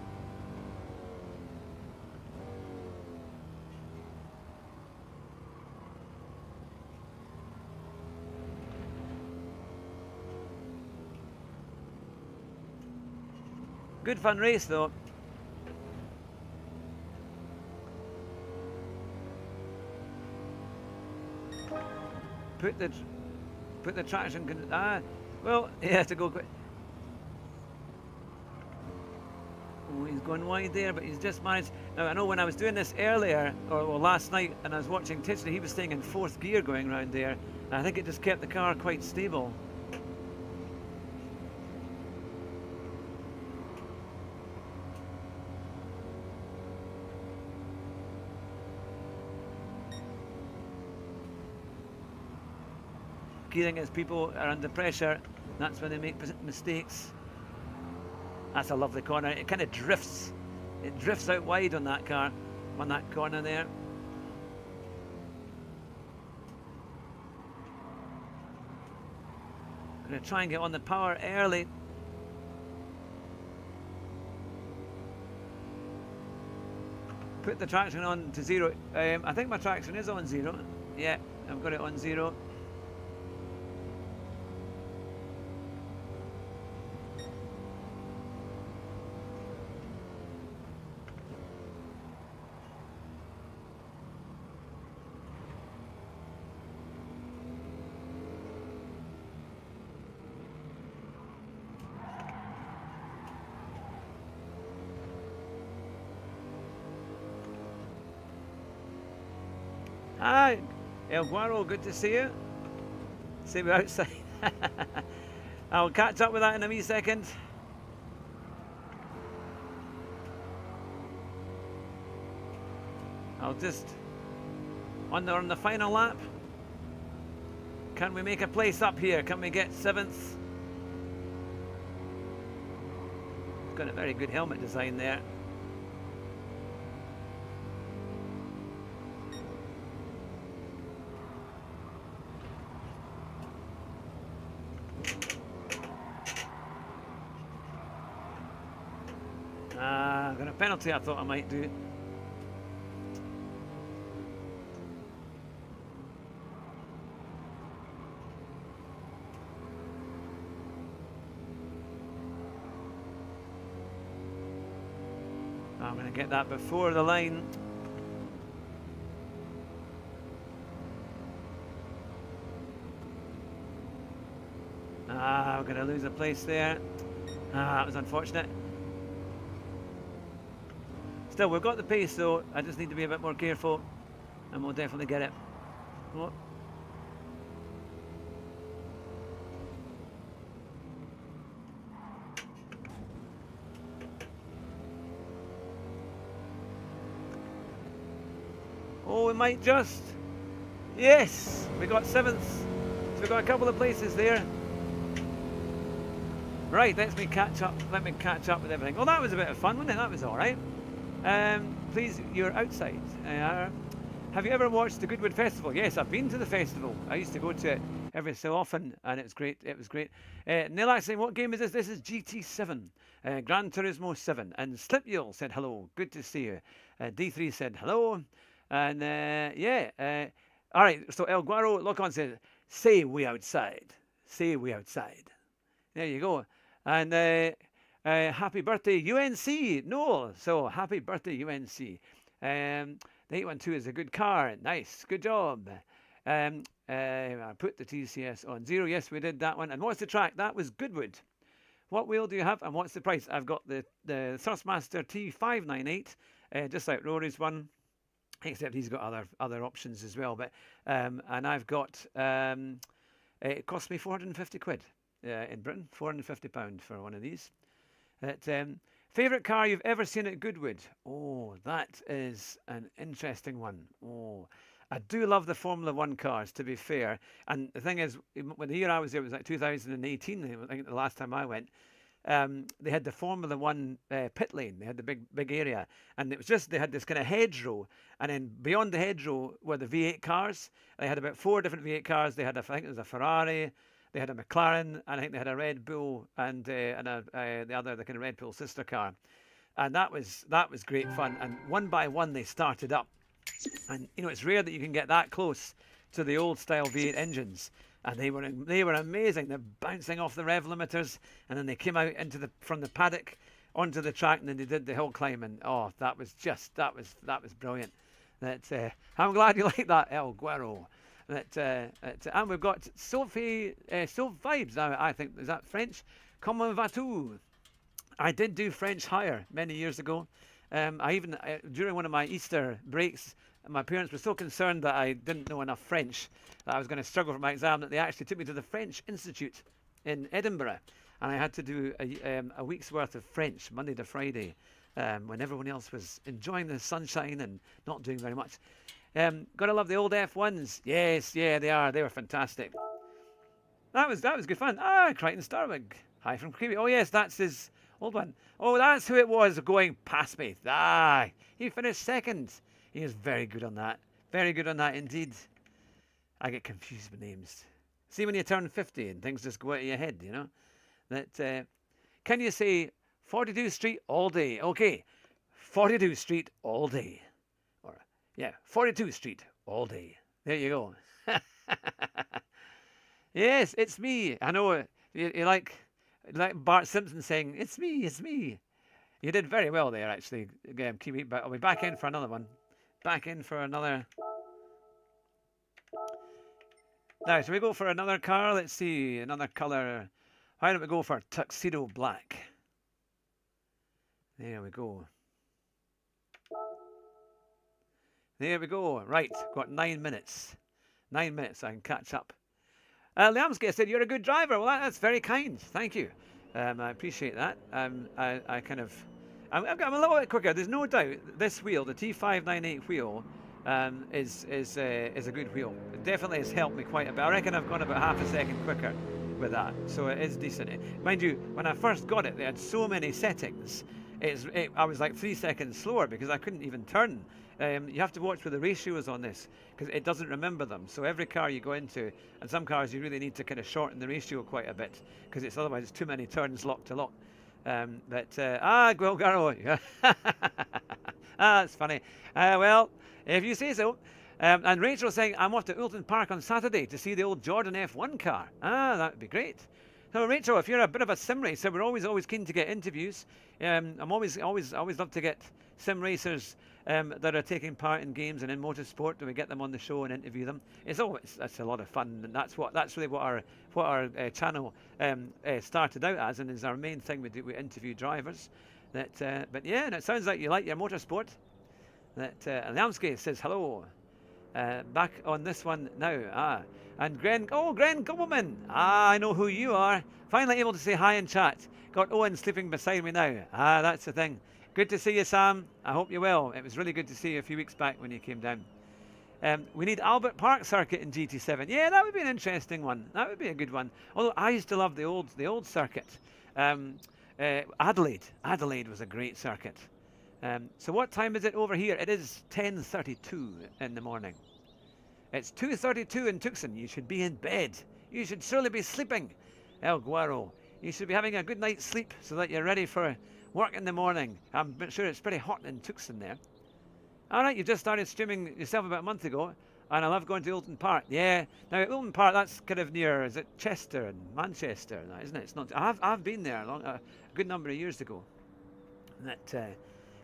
Good fun race though. Put the traction. Well, he has to go quick. Oh, he's going wide there, but he's just managed. Now I know when I was doing this earlier, or well, last night, and I was watching Titchley, he was staying in 4th gear going around there. And I think it just kept the car quite stable. Gearing as people are under pressure, that's when they make mistakes. That's a lovely corner. It kind of drifts. It drifts out wide on that car, on that corner there. I'm going to try and get on the power early. Put the traction on to 0. I think my traction is on 0. Yeah, I've got it on 0. Hi, El Guaro, good to see you. See me outside. I'll catch up with that in a wee second. I'll just on the final lap. Can we make a place up here? Can we get 7th? Got a very good helmet design there. I've got a penalty I thought I might do. I'm going to get that before the line. We're going to lose a place there. That was unfortunate. Still, we've got the pace though. I just need to be a bit more careful and we'll definitely get it. Oh. Oh, we might just. Yes, we got 7th. So we've got a couple of places there. Right, let me catch up with everything. Well, that was a bit of fun, wasn't it? That was all right. please, you're outside. Have you ever watched the Goodwood Festival? Yes, I've been to the festival. I used to go to it every so often, and it was great. It was great. Neil saying, what game is this? This is GT7, Gran Turismo 7. And Slipyule said hello. Good to see you. D3 said hello. And yeah. All right, so El Guaro Locon said, say we outside. Say we outside. There you go. And happy birthday, UNC. Noel. So happy birthday, UNC. The 812 is a good car. Nice. Good job. I put the TCS on 0. Yes, we did that one. And what's the track? That was Goodwood. What wheel do you have and what's the price? I've got the Thrustmaster T598, just like Rory's one, except he's got other options as well. But and I've got it cost me 450 quid in Britain, £450 for one of these. Favourite car you've ever seen at Goodwood? Oh, that is an interesting one. Oh, I do love the Formula One cars, to be fair. And the thing is, when the year I was there, it was like 2018, I think the last time I went, they had the Formula One pit lane. They had the big area. And it was just, they had this kind of hedgerow. And then beyond the hedgerow were the V8 cars. They had about 4 different V8 cars. They had, I think it was a Ferrari. They had a McLaren, and I think they had a Red Bull and the kind of Red Bull sister car, and that was great fun. And one by one they started up, and you know it's rare that you can get that close to the old style V8 engines, and they were amazing. They're bouncing off the rev limiters, and then they came out from the paddock onto the track, and then they did the hill climb, and oh, that was brilliant. I'm glad you like that, El Guero. And we've got Sophie Vibes. I think, is that French? Comment vas-tu? I did do French higher many years ago. I even during one of my Easter breaks, my parents were so concerned that I didn't know enough French that I was going to struggle for my exam that they actually took me to the French Institute in Edinburgh, and I had to do a week's worth of French Monday to Friday when everyone else was enjoying the sunshine and not doing very much. Gotta love the old F1s. Yes, yeah, they are. They were fantastic. That was good fun. Crichton Starwig. Hi from Creamy. Oh yes, that's his old one. Oh, that's who it was going past me. He finished second. He is very good on that. Very good on that indeed. I get confused with names. See when you turn 50 and things just go out of your head, you know. That can you say 42 Street all day? Okay, 42 Street all day. Yeah, 42 Street all day. There you go. Yes, it's me. I know you like Bart Simpson saying, it's me, it's me. You did very well there, actually. Again, I'll be back in for another one. Back in for another. Now, shall we go for another car? Let's see, another colour. Why don't we go for Tuxedo Black? There we go. There we go. Right, got 9 minutes. 9 minutes, I can catch up. Liamsky said, you're a good driver. Well, that's very kind. Thank you. I appreciate that. I'm a little bit quicker. There's no doubt this wheel, the T598 wheel, is a good wheel. It definitely has helped me quite a bit. I reckon I've gone about half a second quicker with that. So it is decent. Mind you, when I first got it, they had so many settings. I was like 3 seconds slower because I couldn't even turn. You have to watch with the ratios on this because it doesn't remember them. So every car you go into, and some cars you really need to kind of shorten the ratio quite a bit because otherwise it's too many turns lock to lock. Guilgaro. That's funny. Well, if you say so. And Rachel saying, I'm off to Oulton Park on Saturday to see the old Jordan F1 car. That would be great. So Rachel, if you're a bit of a sim racer, we're always keen to get interviews. I'm always love to get sim racers that are taking part in games and in motorsport. Do we get them on the show and interview them? That's a lot of fun, and that's really what our channel started out as, and is our main thing. We interview drivers. But yeah, and it sounds like you like your motorsport. Liamsky says hello. Back on this one now. And Gren Gobbleman. I know who you are. Finally able to say hi in chat. Got Owen sleeping beside me now. That's the thing. Good to see you, Sam. I hope you're well. It was really good to see you a few weeks back when you came down. We need Albert Park circuit in GT7. Yeah, that would be an interesting one. That would be a good one. Although I used to love the old circuit. Adelaide was a great circuit. So what time is it over here? It is 10:32 in the morning. It's 2:32 in Tucson. You should be in bed. You should surely be sleeping, El Guaro. You should be having a good night's sleep so that you're ready for work in the morning. I'm sure it's pretty hot in Tucson there. All right, you've just started streaming yourself about a month ago, and I love going to Oulton Park. Yeah, now Oulton Park, that's kind of near, is it Chester and Manchester, isn't it? It's not. I've been there a good number of years ago.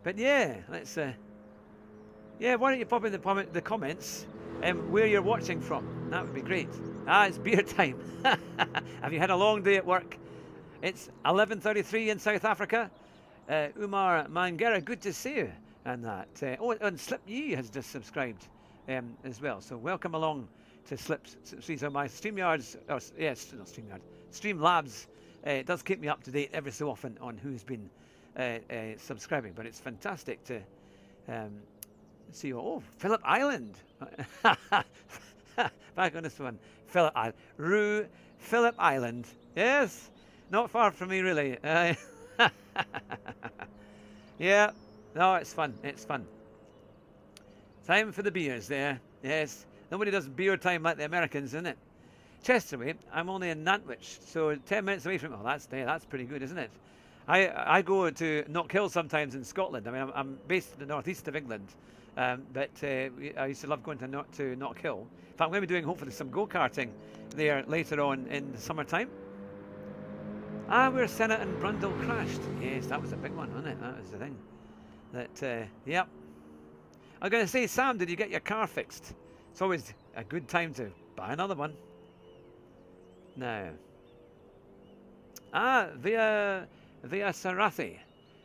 But yeah, let's. Yeah, why don't you pop in the comments where you're watching from? That would be great. It's beer time. Have you had a long day at work? It's 11:33 in South Africa. Umar Mangera, good to see you. And that. And Slip Yee has just subscribed as well. So welcome along to Slip's. So my StreamYards, yes, not StreamYard, Streamlabs. It does keep me up to date every so often on who's been subscribing. But it's fantastic to see. Oh, Phillip Island. Back on this one. Phillip Island. Rue, Phillip Island. Yes. Not far from me, really. Yeah. No, it's fun. It's fun. Time for the beers there. Yes. Nobody does beer time like the Americans, isn't it? Chesterway, I'm only in Nantwich, so 10 minutes away from it. Oh, that's pretty good, isn't it? I go to Knockhill sometimes in Scotland. I mean, I'm based in the northeast of England, but I used to love going to Knockhill. In fact, I'm going to be doing hopefully some go-karting there later on in the summertime. Where Senate and Brundle crashed. Yes, that was a big one, wasn't it? That was the thing. Yep. I was going to say, Sam, did you get your car fixed? It's always a good time to buy another one. Now. Via Sarathi.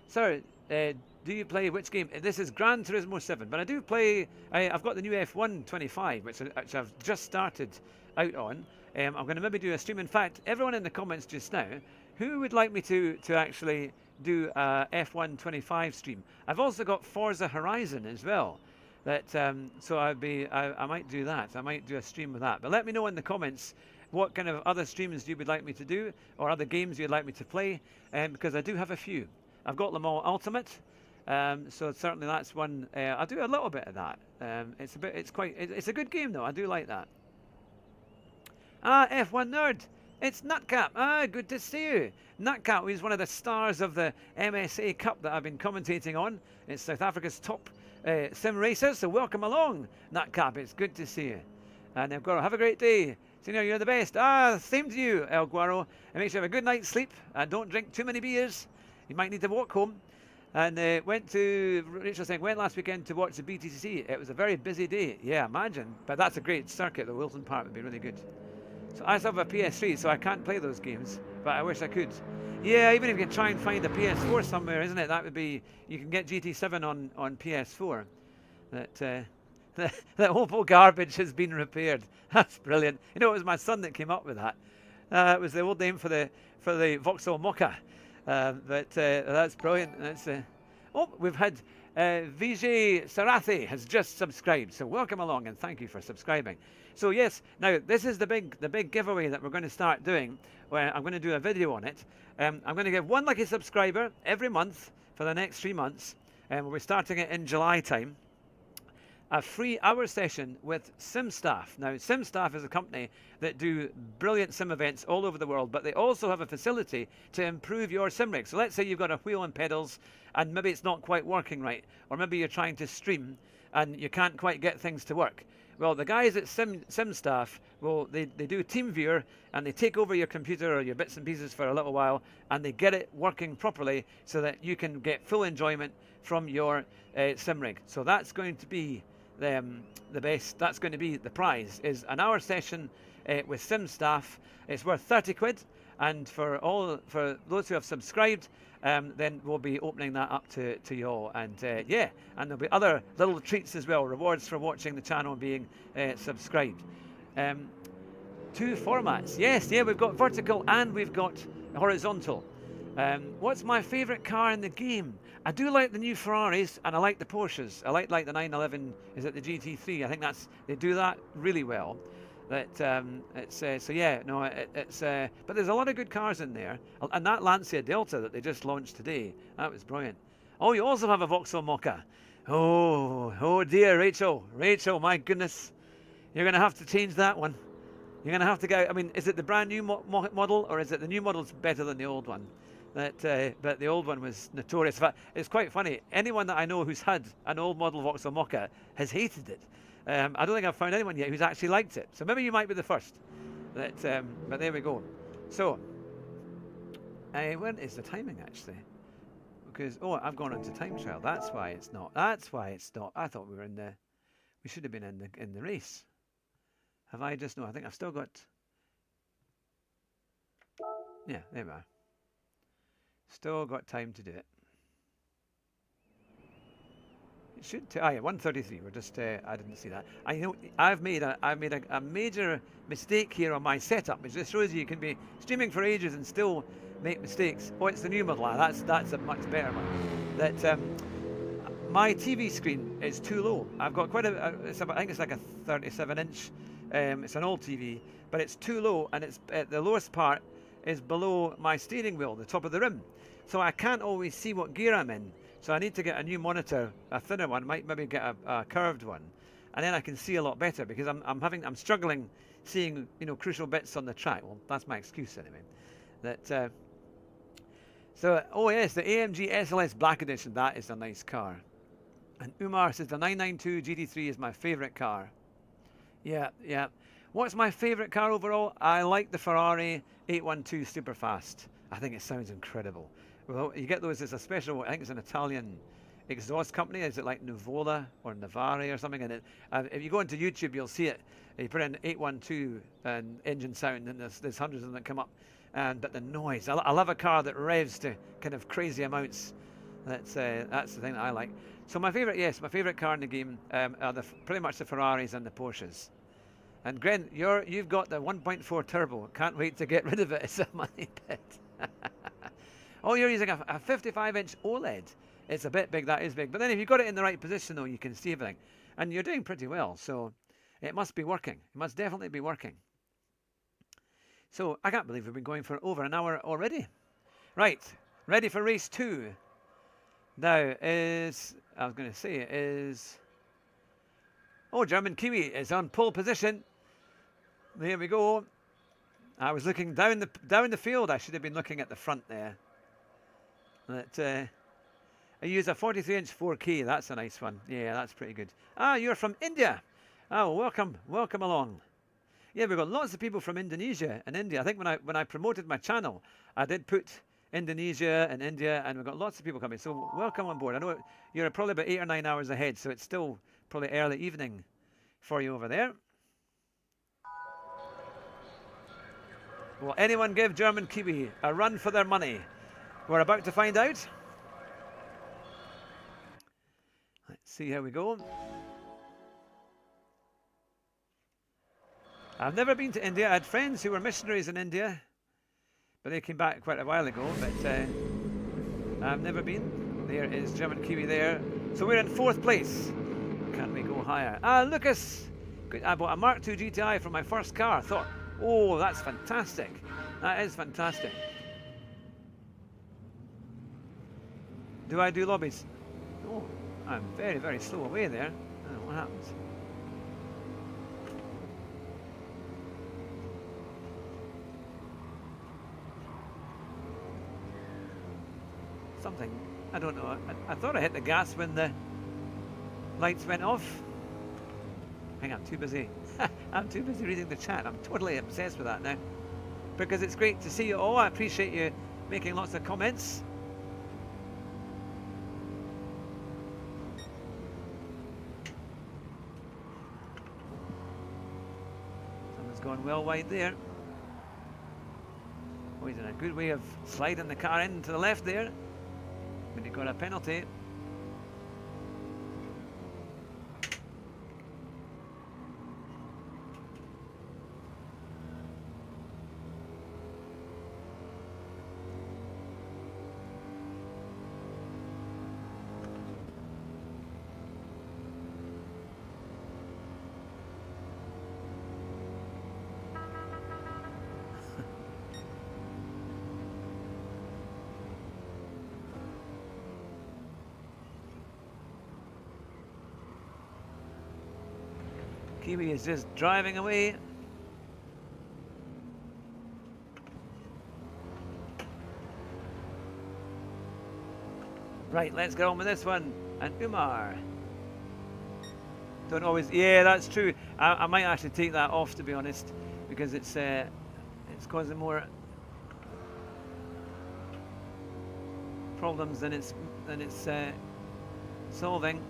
Sir, do you play which game? This is Gran Turismo 7, but I do play. I've got the new F1 25, which I've just started out on. I'm going to maybe do a stream. In fact, everyone in the comments just now, who would like me to actually do a F1 25 stream? I've also got Forza Horizon as well. So I might do that. I might do a stream with that. But let me know in the comments what kind of other streams you would like me to do, or other games you'd like me to play, because I do have a few. I've got them all Ultimate, so certainly that's one. I'll do a little bit of that. It's a good game though. I do like that. F1 nerd. It's Nutcap. Good to see you. Nutcap is one of the stars of the MSA Cup that I've been commentating on. It's South Africa's top sim racer, so welcome along, Nutcap. It's good to see you. And El Guaro, have a great day. Senior, you're the best. Same to you, El Guaro. And make sure you have a good night's sleep and don't drink too many beers. You might need to walk home. And Rachel saying, went last weekend to watch the BTCC. It was a very busy day. Yeah, imagine. But that's a great circuit. The Wilton Park would be really good. So I still have a PS3, so I can't play those games, but I wish I could. Yeah, even if you can try and find a PS4 somewhere, isn't it? That would be, you can get GT7 on PS4. That awful garbage has been repaired. That's brilliant. You know, it was my son that came up with that. It was the old name for the Vauxhall Mocha. That's brilliant. We've had Vijay Sarathi has just subscribed, so welcome along and thank you for subscribing. So yes, now this is the big giveaway that we're going to start doing, where I'm going to do a video on it. I'm going to give one lucky subscriber every month for the next 3 months, and we'll be starting it in July time. A free hour session with SimStaff. Now, SimStaff is a company that do brilliant sim events all over the world, but they also have a facility to improve your sim rig. So let's say you've got a wheel and pedals, and maybe it's not quite working right, or maybe you're trying to stream and you can't quite get things to work. Well, the guys at SimStaff, they do TeamViewer, and they take over your computer or your bits and pieces for a little while, and they get it working properly so that you can get full enjoyment from your sim rig. So that's going to be the best. That's going to be the prize, is an hour session with SimStaff. It's worth 30 quid, and for those who have subscribed, then we'll be opening that up to you all. And yeah, and there'll be other little treats as well, rewards for watching the channel and being subscribed. 2 formats. Yes, yeah, we've got vertical and we've got horizontal. What's my favourite car in the game? I do like the new Ferraris, and I like the Porsches. I like the 911. Is it the GT3? I think they do that really well. So yeah, no, but there's a lot of good cars in there, and that Lancia Delta that they just launched today, that was brilliant. Oh, you also have a Vauxhall Mocha. Oh dear, Rachel. Rachel, my goodness. You're going to have to change that one. You're going to have to go. I mean, is it the brand new model, or is it the new model's better than the old one? But the old one was notorious. In fact, it's quite funny. Anyone that I know who's had an old model Vauxhall Mocha has hated it. I don't think I've found anyone yet who's actually liked it. So maybe you might be the first. But there we go. So, when is the timing actually? Because I've gone into time trial. That's why it's not. That's why it's not. I thought we were in the. We should have been in the race. Have I just no? I think I've still got. Yeah, there we are. Still got time to do it. It should. Yeah, 1:33. We're just. I didn't see that. I know. I've made a major mistake here on my setup, which just shows you can be streaming for ages and still make mistakes. Oh, it's the new model. That's a much better one. That my TV screen is too low. I've got quite I think it's like a 37-inch. It's an old TV, but it's too low, and it's the lowest part is below my steering wheel, the top of the rim. So I can't always see what gear I'm in. So I need to get a new monitor, a thinner one. Maybe get a curved one, and then I can see a lot better, because I'm struggling seeing crucial bits on the track. Well, that's my excuse anyway. That. So, oh yes, the AMG SLS Black Edition, that is a nice car. And Umar says the 992 GT3 is my favourite car. Yeah. What's my favourite car overall? I like the Ferrari 812 Superfast. I think it sounds incredible. Well, you get those, it's a special, I think it's an Italian exhaust company. Is it like Nuvola or Navari or something? And if you go into YouTube, you'll see it. You put in 812 and engine sound, and there's hundreds of them that come up. But the noise, I love a car that revs to kind of crazy amounts. That's the thing that I like. So my favourite car in the game are pretty much the Ferraris and the Porsches. And Gren, you've got the 1.4 turbo. Can't wait to get rid of it. It's a money pit. Oh, you're using a 55-inch OLED. It's a bit big. That is big. But then if you've got it in the right position, though, you can see everything. And you're doing pretty well. So it must be working. It must definitely be working. So I can't believe we've been going for over an hour already. Right, ready for race 2. Now German Kiwi is on pole position. There we go. I was looking down the field. I should have been looking at the front there. But I use a 43-inch 4K. That's a nice one. Yeah, that's pretty good. Ah, you're from India. Oh, welcome along. Yeah, we've got lots of people from Indonesia and India. I think when I promoted my channel, I did put Indonesia and India, and we've got lots of people coming. So welcome on board. I know you're probably about 8 or 9 hours ahead, so it's still probably early evening for you over there. Will anyone give German Kiwi a run for their money? We're about to find out. Let's see how we go. I've never been to India. I had friends who were missionaries in India, but they came back quite a while ago. But I've never been. There is German Kiwi there. So we're in 4th place. Can we go higher? Ah, Lucas! I bought a Mark II GTI from my first car. I thought, oh, that's fantastic. That is fantastic. Do I do lobbies? Oh, I'm very, very slow away there. I don't know what happens. Something, I don't know. I thought I hit the gas when the lights went off. I think I'm too busy. I'm too busy reading the chat. I'm totally obsessed with that now, because it's great to see you all. I appreciate you making lots of comments. Someone's gone well wide there. Oh, he's in a good way of sliding the car in to the left there. When he got a penalty. Kiwi is just driving away. Right, let's get on with this one. And Umar. Don't always. Yeah, that's true. I might actually take that off, to be honest, because it's causing more problems than it's solving.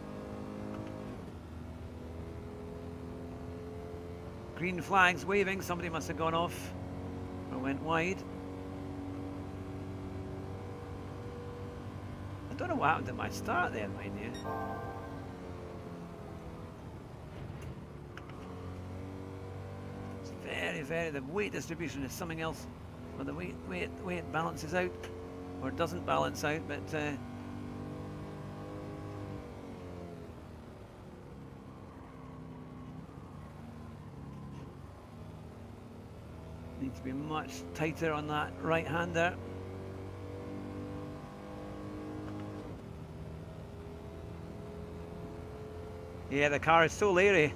Green flags waving. Somebody must have gone off or went wide. I don't know what happened at my start there, mind you. It's very, the weight distribution is something else. Well, the weight balances out, or doesn't balance out, but need to be much tighter on that right hander. Yeah, the car is so leery.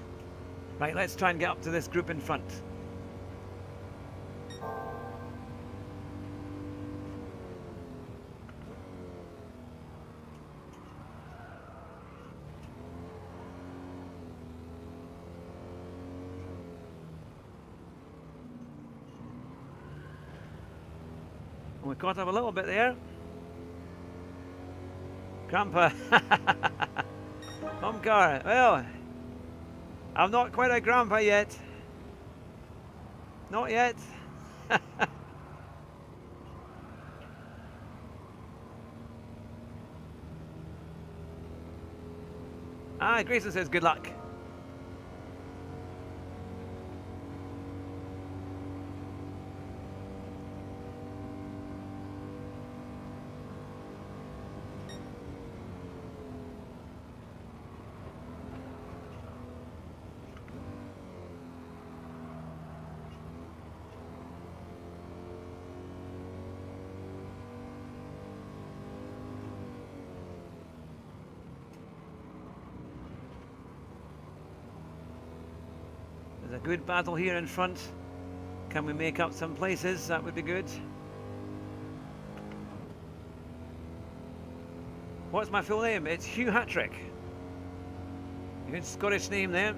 Right, let's try and get up to this group in front. We caught up a little bit there. Grandpa. Mum car. Well, I'm not quite a grandpa yet. Not yet. Grayson says good luck. There's a good battle here in front. Can we make up some places? That would be good. What's my full name? It's Hugh Hattrick. A good Scottish name there.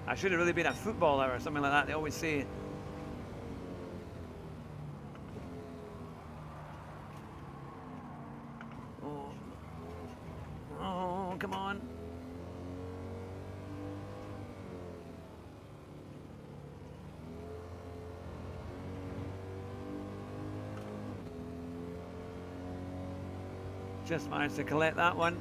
I should have really been a footballer or something like that. They always say. Oh, come on. Just managed to collect that one.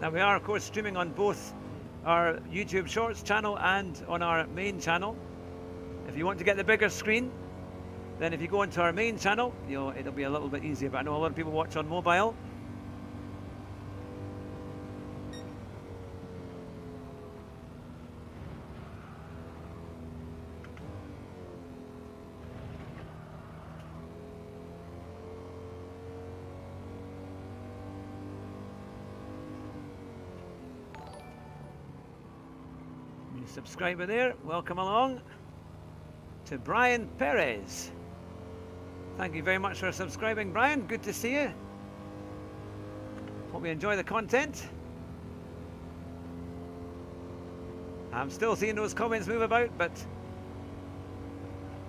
Now we are of course streaming on both our YouTube Shorts channel and on our main channel. If you want to get the bigger screen, then if you go into our main channel, it'll be a little bit easier, but I know a lot of people watch on mobile. Subscriber there, welcome along to Brian Perez. Thank you very much for subscribing, Brian. Good to see you. Hope you enjoy the content. I'm still seeing those comments move about, but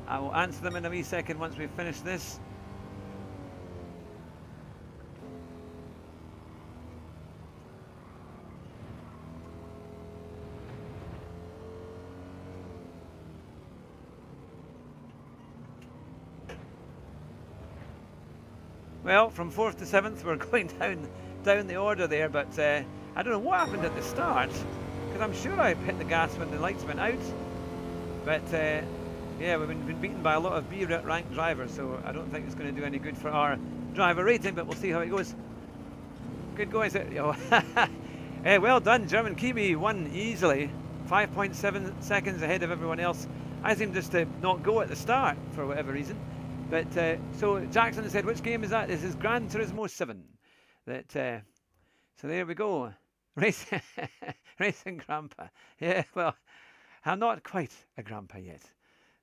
I will answer them in a wee second once we've finished this. Well, from 4th to 7th, we're going down the order there, but I don't know what happened at the start, because I'm sure I hit the gas when the lights went out. But yeah, we've been beaten by a lot of B-ranked drivers, so I don't think it's going to do any good for our driver rating, but we'll see how it goes. Good going, well done, German Kiwi won easily, 5.7 seconds ahead of everyone else. I seem just to not go at the start for whatever reason. But so Jackson said, which game is that? This is Gran Turismo 7. That so there we go. Racing Grandpa. Yeah, well, I'm not quite a grandpa yet.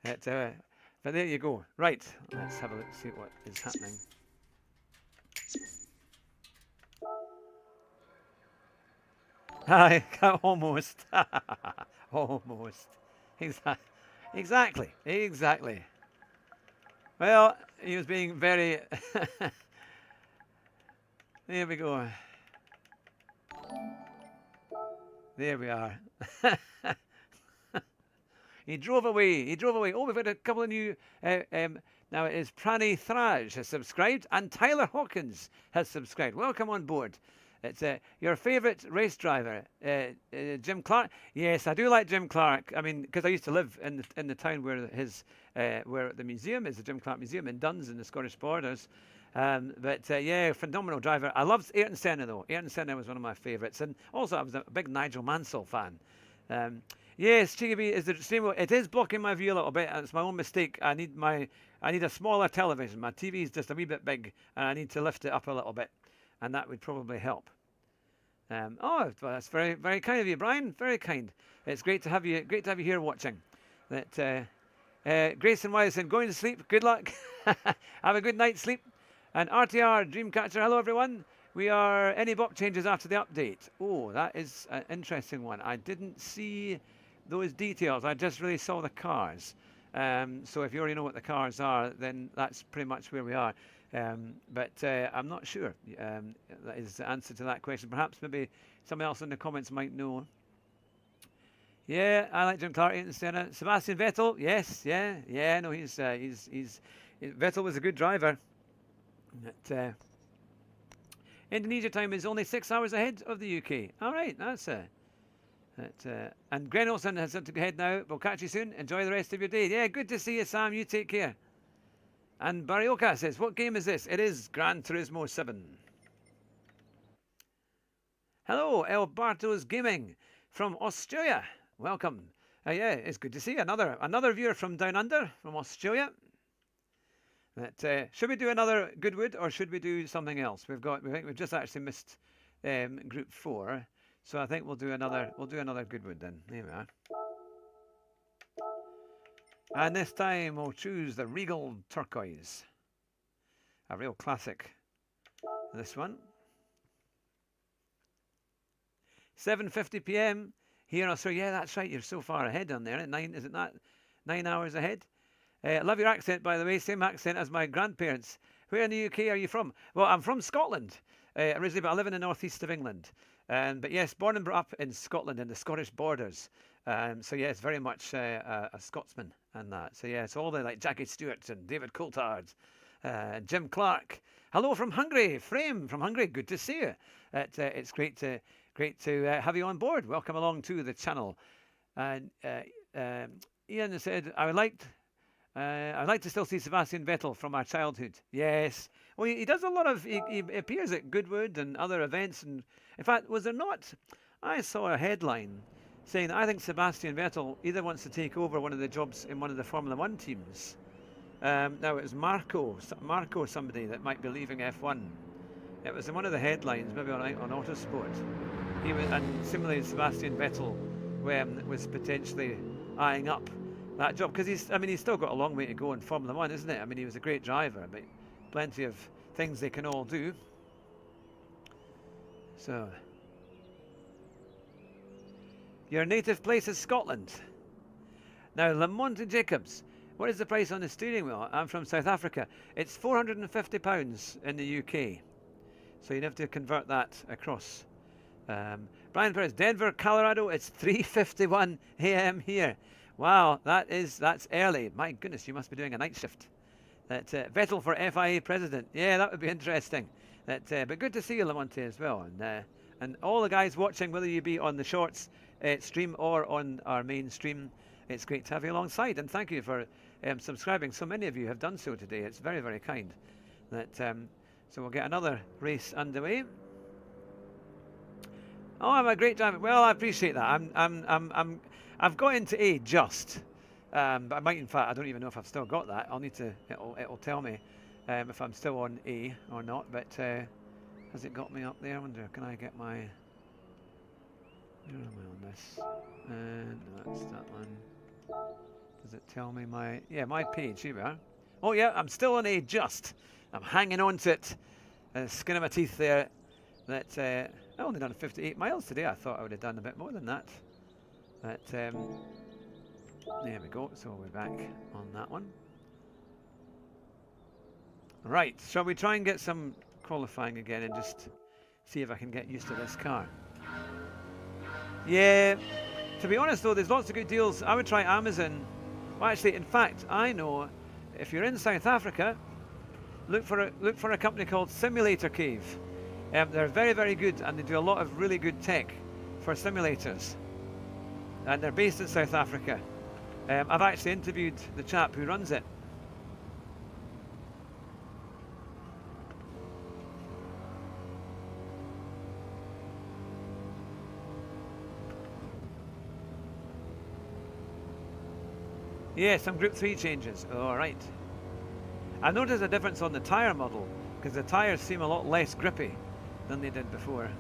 But there you go. Right, let's have a look, see what is happening. Almost. Almost. Exactly. Well, he was being very... There we go. There we are. He drove away. Oh, we've got a couple of new... now it is Prani Thraj has subscribed and Tyler Hawkins has subscribed. Welcome on board. It's your favourite race driver, Jim Clark. Yes, I do like Jim Clark. I mean, because I used to live in the town where where the museum is, the Jim Clark Museum in Duns in the Scottish Borders. But yeah, phenomenal driver. I loved Ayrton Senna though. Ayrton Senna was one of my favourites, and also I was a big Nigel Mansell fan. Yes, Chigaby is the stream. It is blocking my view a little bit, and it's my own mistake. I need a smaller television. My TV is just a wee bit big, and I need to lift it up a little bit, and that would probably help. Oh, well, that's very, very kind of you, Brian. Very kind. It's great to have you. Great to have you here watching. That Grayson Wise said, "Going to sleep. Good luck. Have a good night's sleep." And RTR Dreamcatcher. Hello, everyone. We are any bop changes after the update. Oh, that is an interesting one. I didn't see those details. I just really saw the cars. So if you already know what the cars are, then that's pretty much where we are. But I'm not sure. That is the answer to that question. Perhaps maybe somebody else in the comments might know. Yeah, I like Jim Clark, Ayrton Senna. Sebastian Vettel, yes, yeah. No, Vettel was a good driver. But, Indonesia time is only 6 hours ahead of the UK. All right, that's and Gren Olsen has to go ahead now. We'll catch you soon. Enjoy the rest of your day. Yeah, good to see you, Sam. You take care. And Barioka says, what game is this? It is Gran Turismo 7. Hello, El Bartos Gaming from Australia. Welcome. Yeah, it's good to see you. Another viewer from down under, from Australia. Should we do another Goodwood or should we do something else? We've just actually missed Group 4, so I think we'll do another Goodwood then. There we are. And this time we'll choose the Regal Turquoise, a real classic. This one. 7:50 p.m. here in Australia. Yeah, that's right. You're so far ahead on there. At 9, is it not 9 hours ahead? Love your accent, by the way. Same accent as my grandparents. Where in the UK are you from? Well, I'm from Scotland originally, but I live in the northeast of England. But yes, born and brought up in Scotland, in the Scottish Borders. So yes, very much a Scotsman and that. So yeah, it's all the like Jackie Stewart and David Coulthard, Jim Clark. Hello from Hungary, Frame from Hungary. Good to see you. It's great to have you on board. Welcome along to the channel. And Ian said, I'd like to still see Sebastian Vettel from our childhood. Yes. Well, he does a lot of... He appears at Goodwood and other events. And in fact, was there not... I saw a headline saying that I think Sebastian Vettel either wants to take over one of the jobs in one of the Formula 1 teams. Now, it was Marco somebody that might be leaving F1. It was in one of the headlines, maybe on Autosport. And similarly, Sebastian Vettel was potentially eyeing up that job, because he's still got a long way to go in Formula 1, isn't it? I mean, he was a great driver, but plenty of things they can all do. So, your native place is Scotland. Now, Lamont Jacobs, what is the price on the steering wheel? I'm from South Africa. It's £450 in the UK. So you'd have to convert that across. Brian Perez, Denver, Colorado, it's 3:51 a.m. here. Wow, that's early. My goodness, you must be doing a night shift. Vettel for FIA president. Yeah, that would be interesting. But good to see you, Lamonte, as well. And all the guys watching, whether you be on the shorts stream or on our main stream, it's great to have you alongside. And thank you for subscribing. So many of you have done so today. It's very, very kind. So we'll get another race underway. Oh, I'm a great driver. Well, I appreciate that. I've got into A just. But I might, in fact, I don't even know if I've still got that. I'll need to, it'll tell me if I'm still on A or not. But has it got me up there? I wonder, can I get my, where am I on this? No, that's that one. Does it tell me my, yeah, my page, here we are. Oh yeah, I'm still on A just. I'm hanging on to it. Skin of my teeth there. That I only done 58 miles today. I thought I would have done a bit more than that. But there we go. So we're back on that one. Right, shall we try and get some qualifying again and just see if I can get used to this car? Yeah, to be honest though, there's lots of good deals. I would try Amazon. Well, actually, in fact, I know if you're in South Africa, look for a company called Simulator Cave. They're very, very good, and they do a lot of really good tech for simulators. And they're based in South Africa. I've actually interviewed the chap who runs it. Yeah, some Group 3 changes. All right. I noticed a difference on the tyre model, because the tyres seem a lot less grippy than they did before.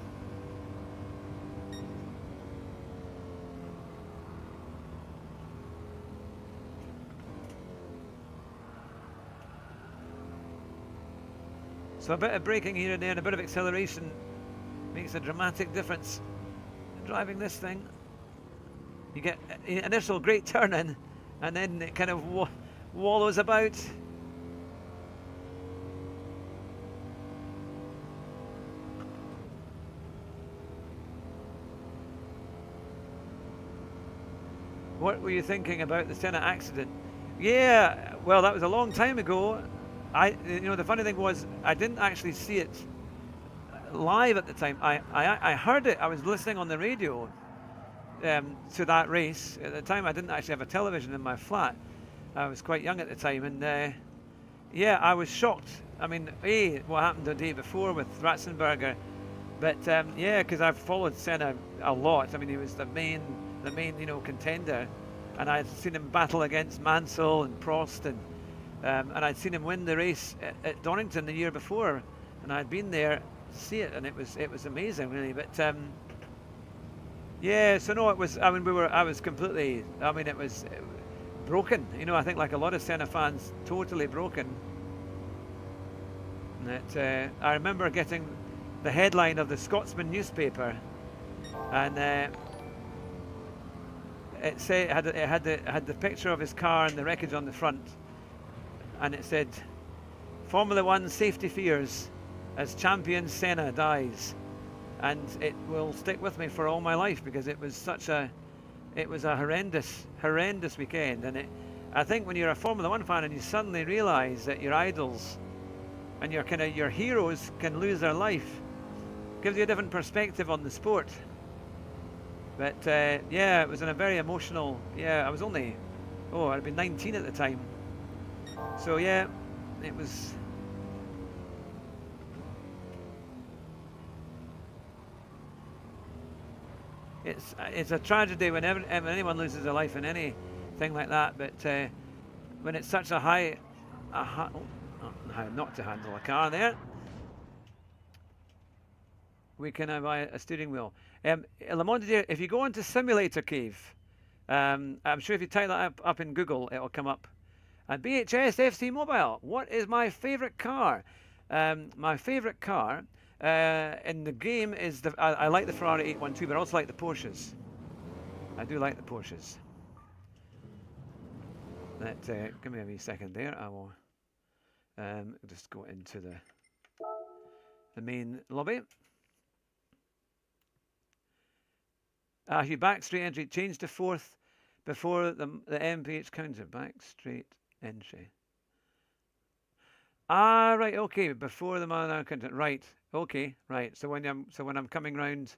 So a bit of braking here and there and a bit of acceleration makes a dramatic difference. Driving this thing, you get initial great turn in, and then it kind of wallows about. What were you thinking about the Senna accident? Yeah, well, that was a long time ago. The funny thing was, I didn't actually see it live at the time. I heard it. I was listening on the radio to that race. At the time, I didn't actually have a television in my flat. I was quite young at the time, and yeah, I was shocked. I mean, what happened the day before with Ratzenberger, but yeah, because I've followed Senna a lot. I mean, he was the main contender, and I'd seen him battle against Mansell and Prost, and I'd seen him win the race at Donington the year before, and I'd been there to see it, and it was amazing, really. But yeah, so no, it was. I mean, I was completely. I mean, it was broken. I think like a lot of Senna fans, totally broken. That I remember getting the headline of the Scotsman newspaper, and it said it had the picture of his car and the wreckage on the front, and it said, "Formula One safety fears as champion Senna dies," and it will stick with me for all my life, because it was a horrendous weekend. And I think when you're a Formula One fan and you suddenly realise that your idols and your heroes can lose their life, gives you a different perspective on the sport. But yeah, it was in a very emotional. Yeah, I was only, I'd been 19 at the time. So yeah, it was. It's a tragedy when anyone loses their life in anything like that. But when it's such a high, not to handle a car there. We can buy a steering wheel. Lamont, if you go into Simulator Cave, I'm sure if you type that up in Google, it'll come up. And BHS FC Mobile, what is my favourite car? My favourite car in the game is I like the Ferrari 812, but I also like the Porsches. I do like the Porsches. Give me a wee second there. I will just go into the main lobby. Hugh, back straight entry, change to fourth before the MPH counter. Back straight entry. Right, okay, before the man counter. Right, okay, right. So when I'm coming round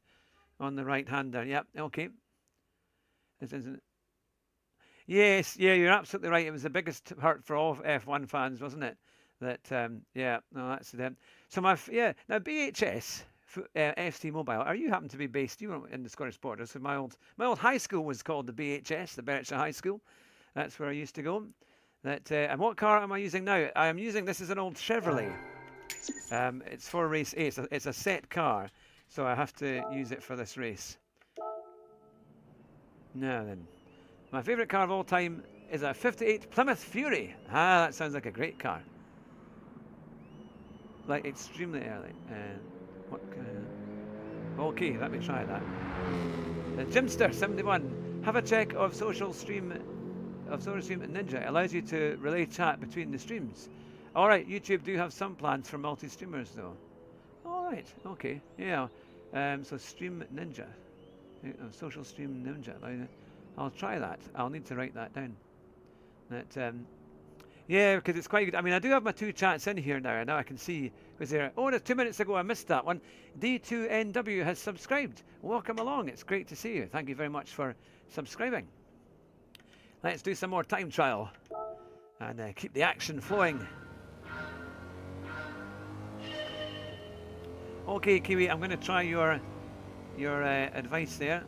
on the right hand there, yep, okay. This isn't. Yes, yeah, you're absolutely right. It was the biggest hurt for all F1 fans, wasn't it? That yeah, no, that's them. So now BHS. FC Mobile. Are you happen to be based? You were in the Scottish border. So my old high school was called the BHS, the Berkshire High School, That's where I used to go. And what car am I using now? I am using, this is an old Chevrolet. It's for race A. It's a set car, so I have to use it for this race. Now then, my favourite car of all time is a 58 Plymouth Fury. Ah, that sounds like a great car. Like extremely early. Okay, let me try that. The Jimster 71. Have a check of Social Stream Ninja. It allows you to relay chat between the streams. Alright, YouTube do have some plans for multi-streamers though. Alright, okay, yeah. So Stream Ninja. Social Stream Ninja. I'll try that. I'll need to write that down. Yeah, because it's quite good. I mean, I do have my 2 chats in here now. Now I can see who's there. Oh, there's 2 minutes ago I missed that one. D2NW has subscribed. Welcome along. It's great to see you. Thank you very much for subscribing. Let's do some more time trial and keep the action flowing. Okay, Kiwi, I'm going to try your advice there.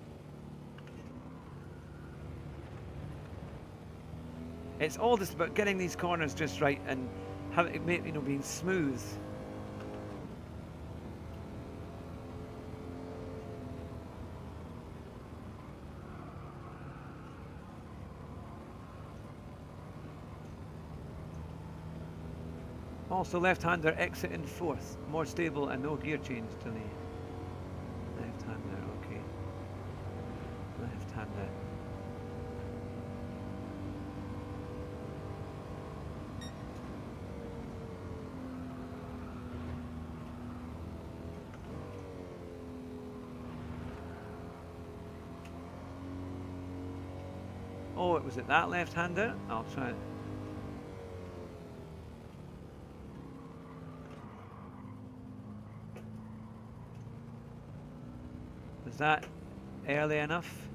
It's all just about getting these corners just right and having it, being smooth. Also, left-hander exit in 4th, more stable and no gear change delay. Left-hander, okay. Left-hander. Oh, was it that left-hander? I'll try it. Was that early enough?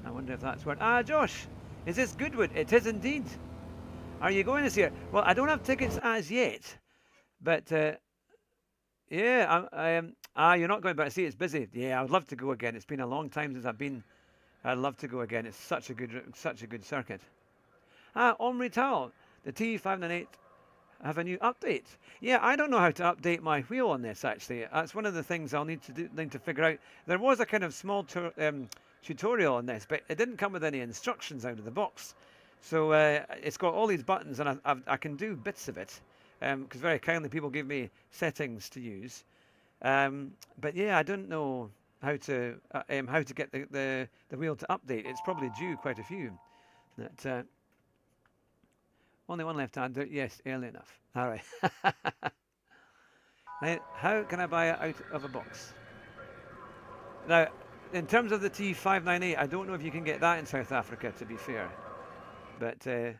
I wonder if that's what... Ah, Josh! Is this Goodwood? It is indeed. Are you going this year? Well, I don't have tickets as yet. But, yeah, I am... you're not going, but I see it's busy. Yeah, I would love to go again. It's been a long time since I've been... I'd love to go again. It's such a good circuit. Ah, Omri Tal. The T598 have a new update. Yeah, I don't know how to update my wheel on this, actually. That's one of the things I'll need to figure out. There was a kind of small tutorial on this, but it didn't come with any instructions out of the box. So it's got all these buttons, and I can do bits of it, because very kindly people give me settings to use. But yeah, I don't know how to get the wheel to update. It's probably due quite a few. Only one left-hander. Yes, early enough. All right. Now, how can I buy it out of a box? Now, in terms of the T598, I don't know if you can get that in South Africa, to be fair. But does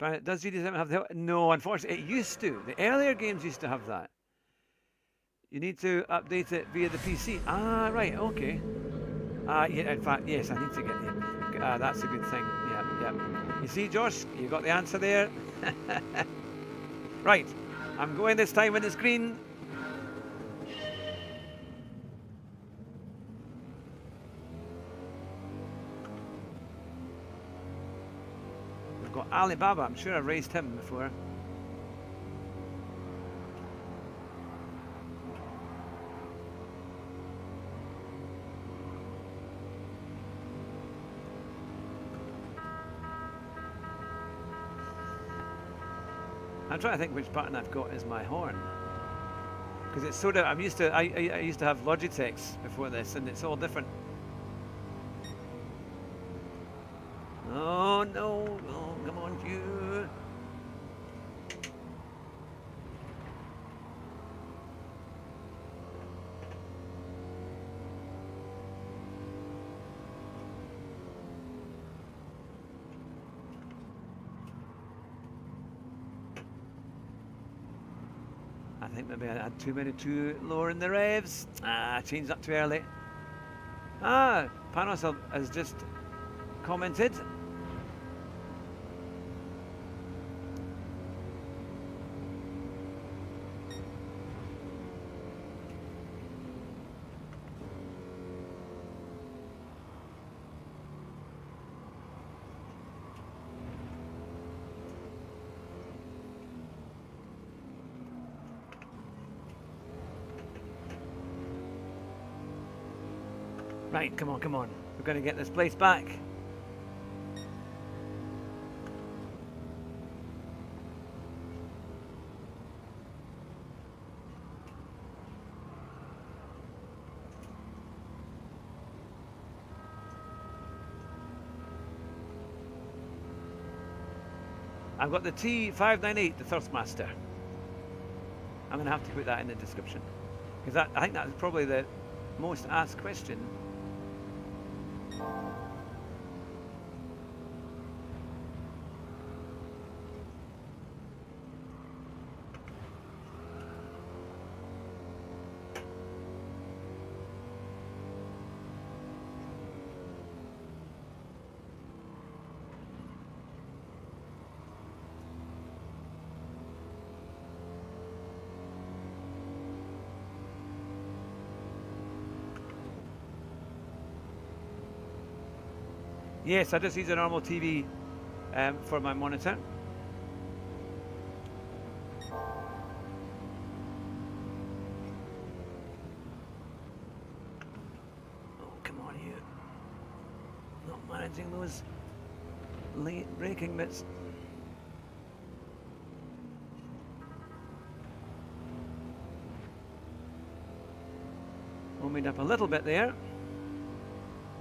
GT7 have the... No, unfortunately, it used to. The earlier games used to have that. You need to update it via the PC. Ah, right, okay. Yeah, in fact, yes, I need to get it. That's a good thing. Yeah. You see, Josh, you got the answer there. Right, I'm going this time when it's green. We've got Alibaba. I'm sure I've raced him before. I'm trying to think which button I've got as my horn, because it's sort of, I used to have Logitechs before this, and it's all different. Oh no, come on, you. I think maybe I had too lower in the revs. I changed up too early. Panos has just commented. Right, come on, come on. We're going to get this place back. I've got the T598, the Thirstmaster. I'm going to have to put that in the description. Because I think that's probably the most asked question. Yes, I just use a normal TV for my monitor. Oh, come on, you. Not managing those late braking bits. Warmed up a little bit there.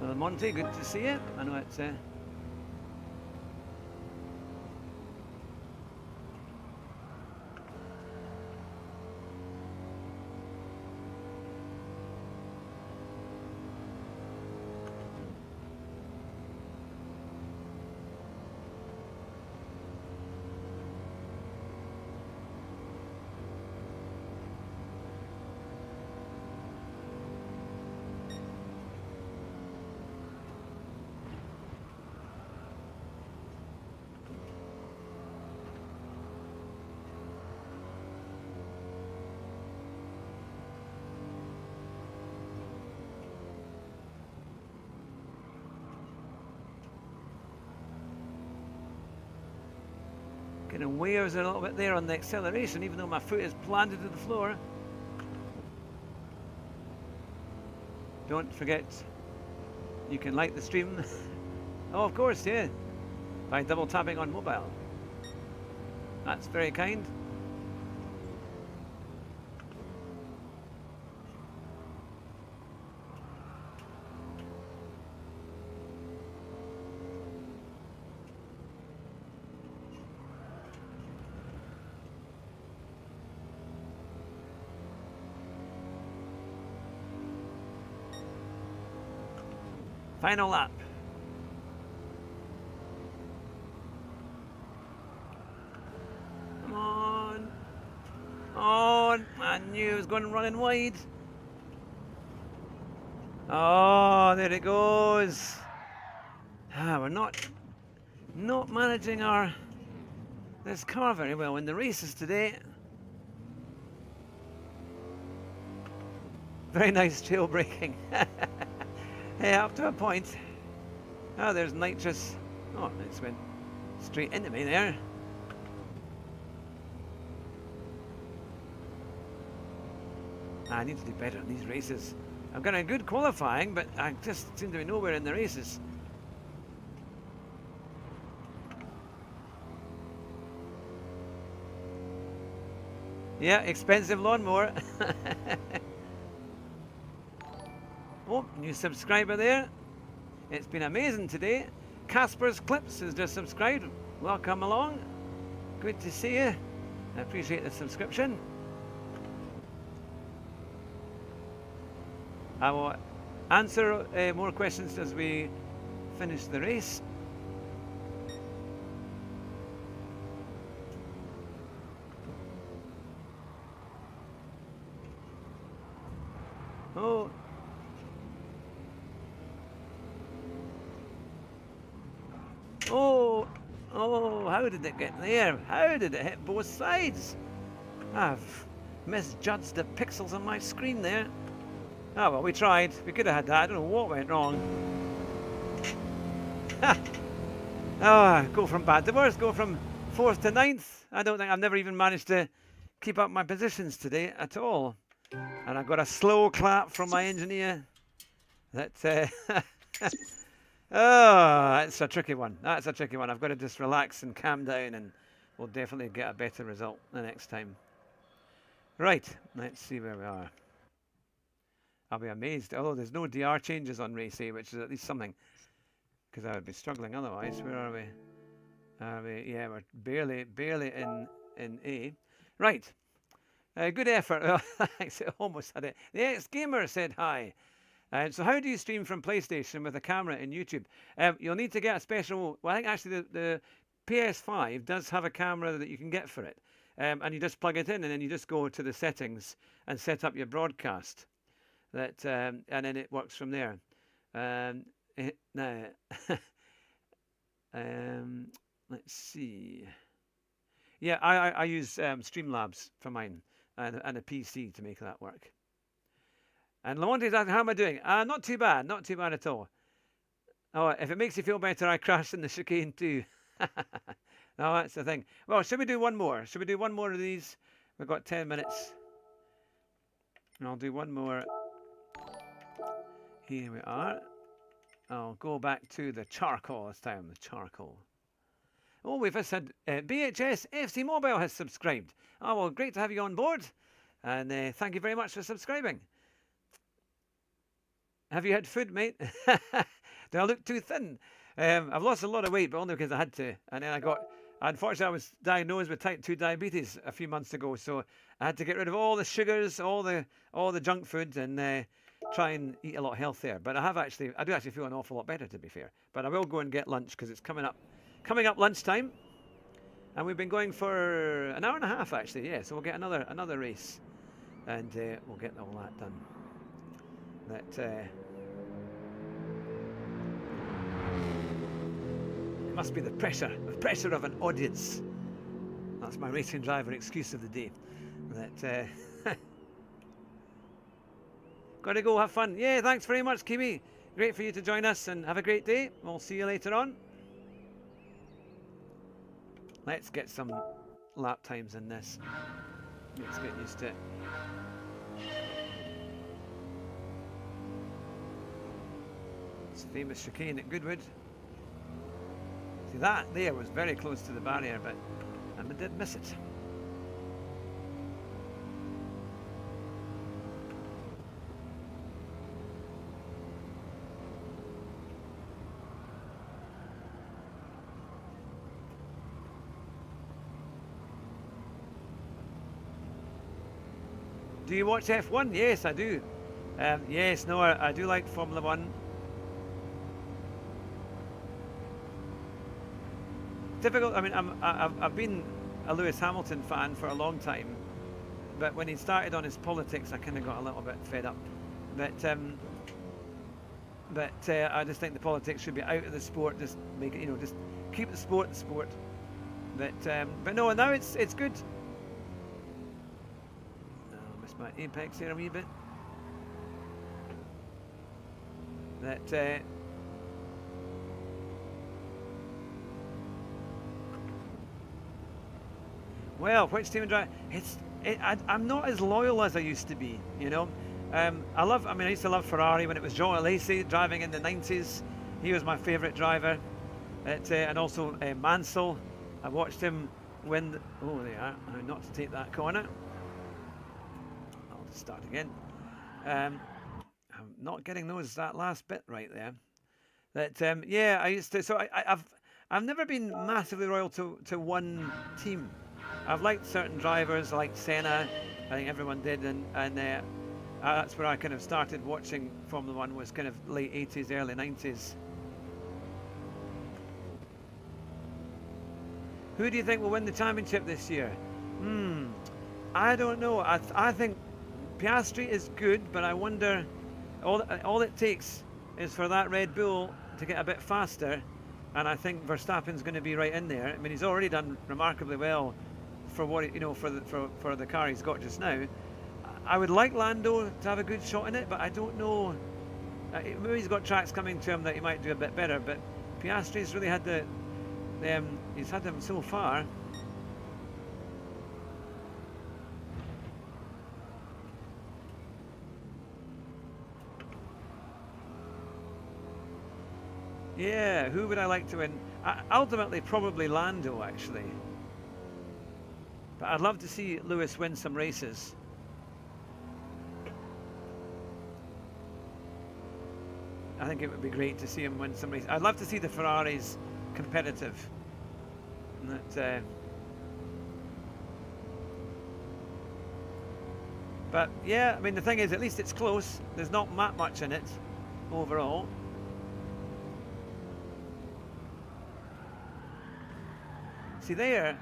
Well, Monty, good to see you. I know it's kind of wears a little bit there on the acceleration, even though my foot is planted to the floor. Don't forget, you can like the stream. Oh, of course, yeah. By double tapping on mobile. That's very kind. Final lap. Come on. Oh, I knew it was going running wide. Oh, there it goes. We're not managing this car very well in the races today. Very nice tail braking. Yeah, up to a point. Oh, there's nitrous. Oh, it's went straight into me there. I need to do better in these races. I've got a good qualifying, but I just seem to be nowhere in the races. Yeah, expensive lawnmower. Oh, new subscriber there. It's been amazing today. Casper's Clips has just subscribed. Welcome along. Good to see you. I appreciate the subscription. I will answer more questions as we finish the race. Oh. Oh, how did it get there? How did it hit both sides? I've misjudged the pixels on my screen there. Oh, well, we tried. We could have had that. I don't know what went wrong. Oh, go from bad to worse. Go from 4th to 9th. I don't think I've never even managed to keep up my positions today at all. And I got a slow clap from my engineer That oh, that's a tricky one. That's a tricky one. I've got to just relax and calm down, and we'll definitely get a better result the next time. Right, let's see where we are. I'll be amazed. Although there's no DR changes on race A, which is at least something, because I would be struggling otherwise. Where are we? Yeah, we're barely in A. Right. Good effort. Thanks. I almost had it. The ex-gamer said hi. So how do you stream from PlayStation with a camera in YouTube? You'll need to get a special... Well, I think actually the PS5 does have a camera that you can get for it. And you just plug it in, and then you just go to the settings and set up your broadcast. And then it works from there. Now, let's see. Yeah, I use Streamlabs for mine and a PC to make that work. And Lamonte's asking, how am I doing? Not too bad, not too bad at all. Oh, if it makes you feel better, I crashed in the chicane too. No, that's the thing. Well, should we do one more? Should we do one more of these? We've got 10 minutes. And I'll do one more. Here we are. I'll go back to the charcoal this time, the charcoal. Oh, we've just had BHS FC Mobile has subscribed. Oh, well, great to have you on board. And thank you very much for subscribing. Have you had food, mate? Do I look too thin? I've lost a lot of weight, but only because I had to. And then unfortunately, I was diagnosed with type 2 diabetes a few months ago. So I had to get rid of all the sugars, all the junk food, and try and eat a lot healthier. But I do actually feel an awful lot better, to be fair. But I will go and get lunch because it's coming up lunchtime. And we've been going for an hour and a half, actually. Yeah, so we'll get another race. And we'll get all that done. It must be the pressure of an audience. That's my racing driver excuse of the day. Got to go have fun. Yeah, thanks very much, Kiwi. Great for you to join us, and have a great day. We'll see you later on. Let's get some lap times in this. Let's get used to it. It's a famous chicane at Goodwood. See, that there was very close to the barrier, but I did miss it. Do you watch F1? Yes, I do. Yes, no, I do like Formula 1. Difficult. I mean, I've been a Lewis Hamilton fan for a long time, but when he started on his politics, I kind of got a little bit fed up. But I just think the politics should be out of the sport. Just make it, just keep the sport the sport. But no, now it's good. I missed my apex here a wee bit. Well, which team drive? I'm not as loyal as I used to be, I used to love Ferrari when it was Joe Alesi driving in the 90s. He was my favourite driver. And also Mansell. I watched him win. Oh, they are. Not to take that corner. I'll just start again. I'm not getting that last bit right there. Yeah, I used to. So I've never been massively loyal to one team. I've liked certain drivers, I liked Senna. I think everyone did, and that's where I kind of started watching Formula 1. Was kind of late 80s, early 90s. Who do you think will win the championship this year? I don't know. I think Piastri is good, but I wonder. All it takes is for that Red Bull to get a bit faster, and I think Verstappen's going to be right in there. I mean, he's already done remarkably well for what for the car he's got just now. I would like Lando to have a good shot in it, but I don't know. Maybe he's got tracks coming to him that he might do a bit better. But Piastri's really had he's had them so far. Yeah, who would I like to win? Ultimately, probably Lando, actually. But I'd love to see Lewis win some races. I think it would be great to see him win some races. I'd love to see the Ferraris competitive. And that, but yeah, I mean, the thing is, at least it's close. There's not that much in it overall. See there,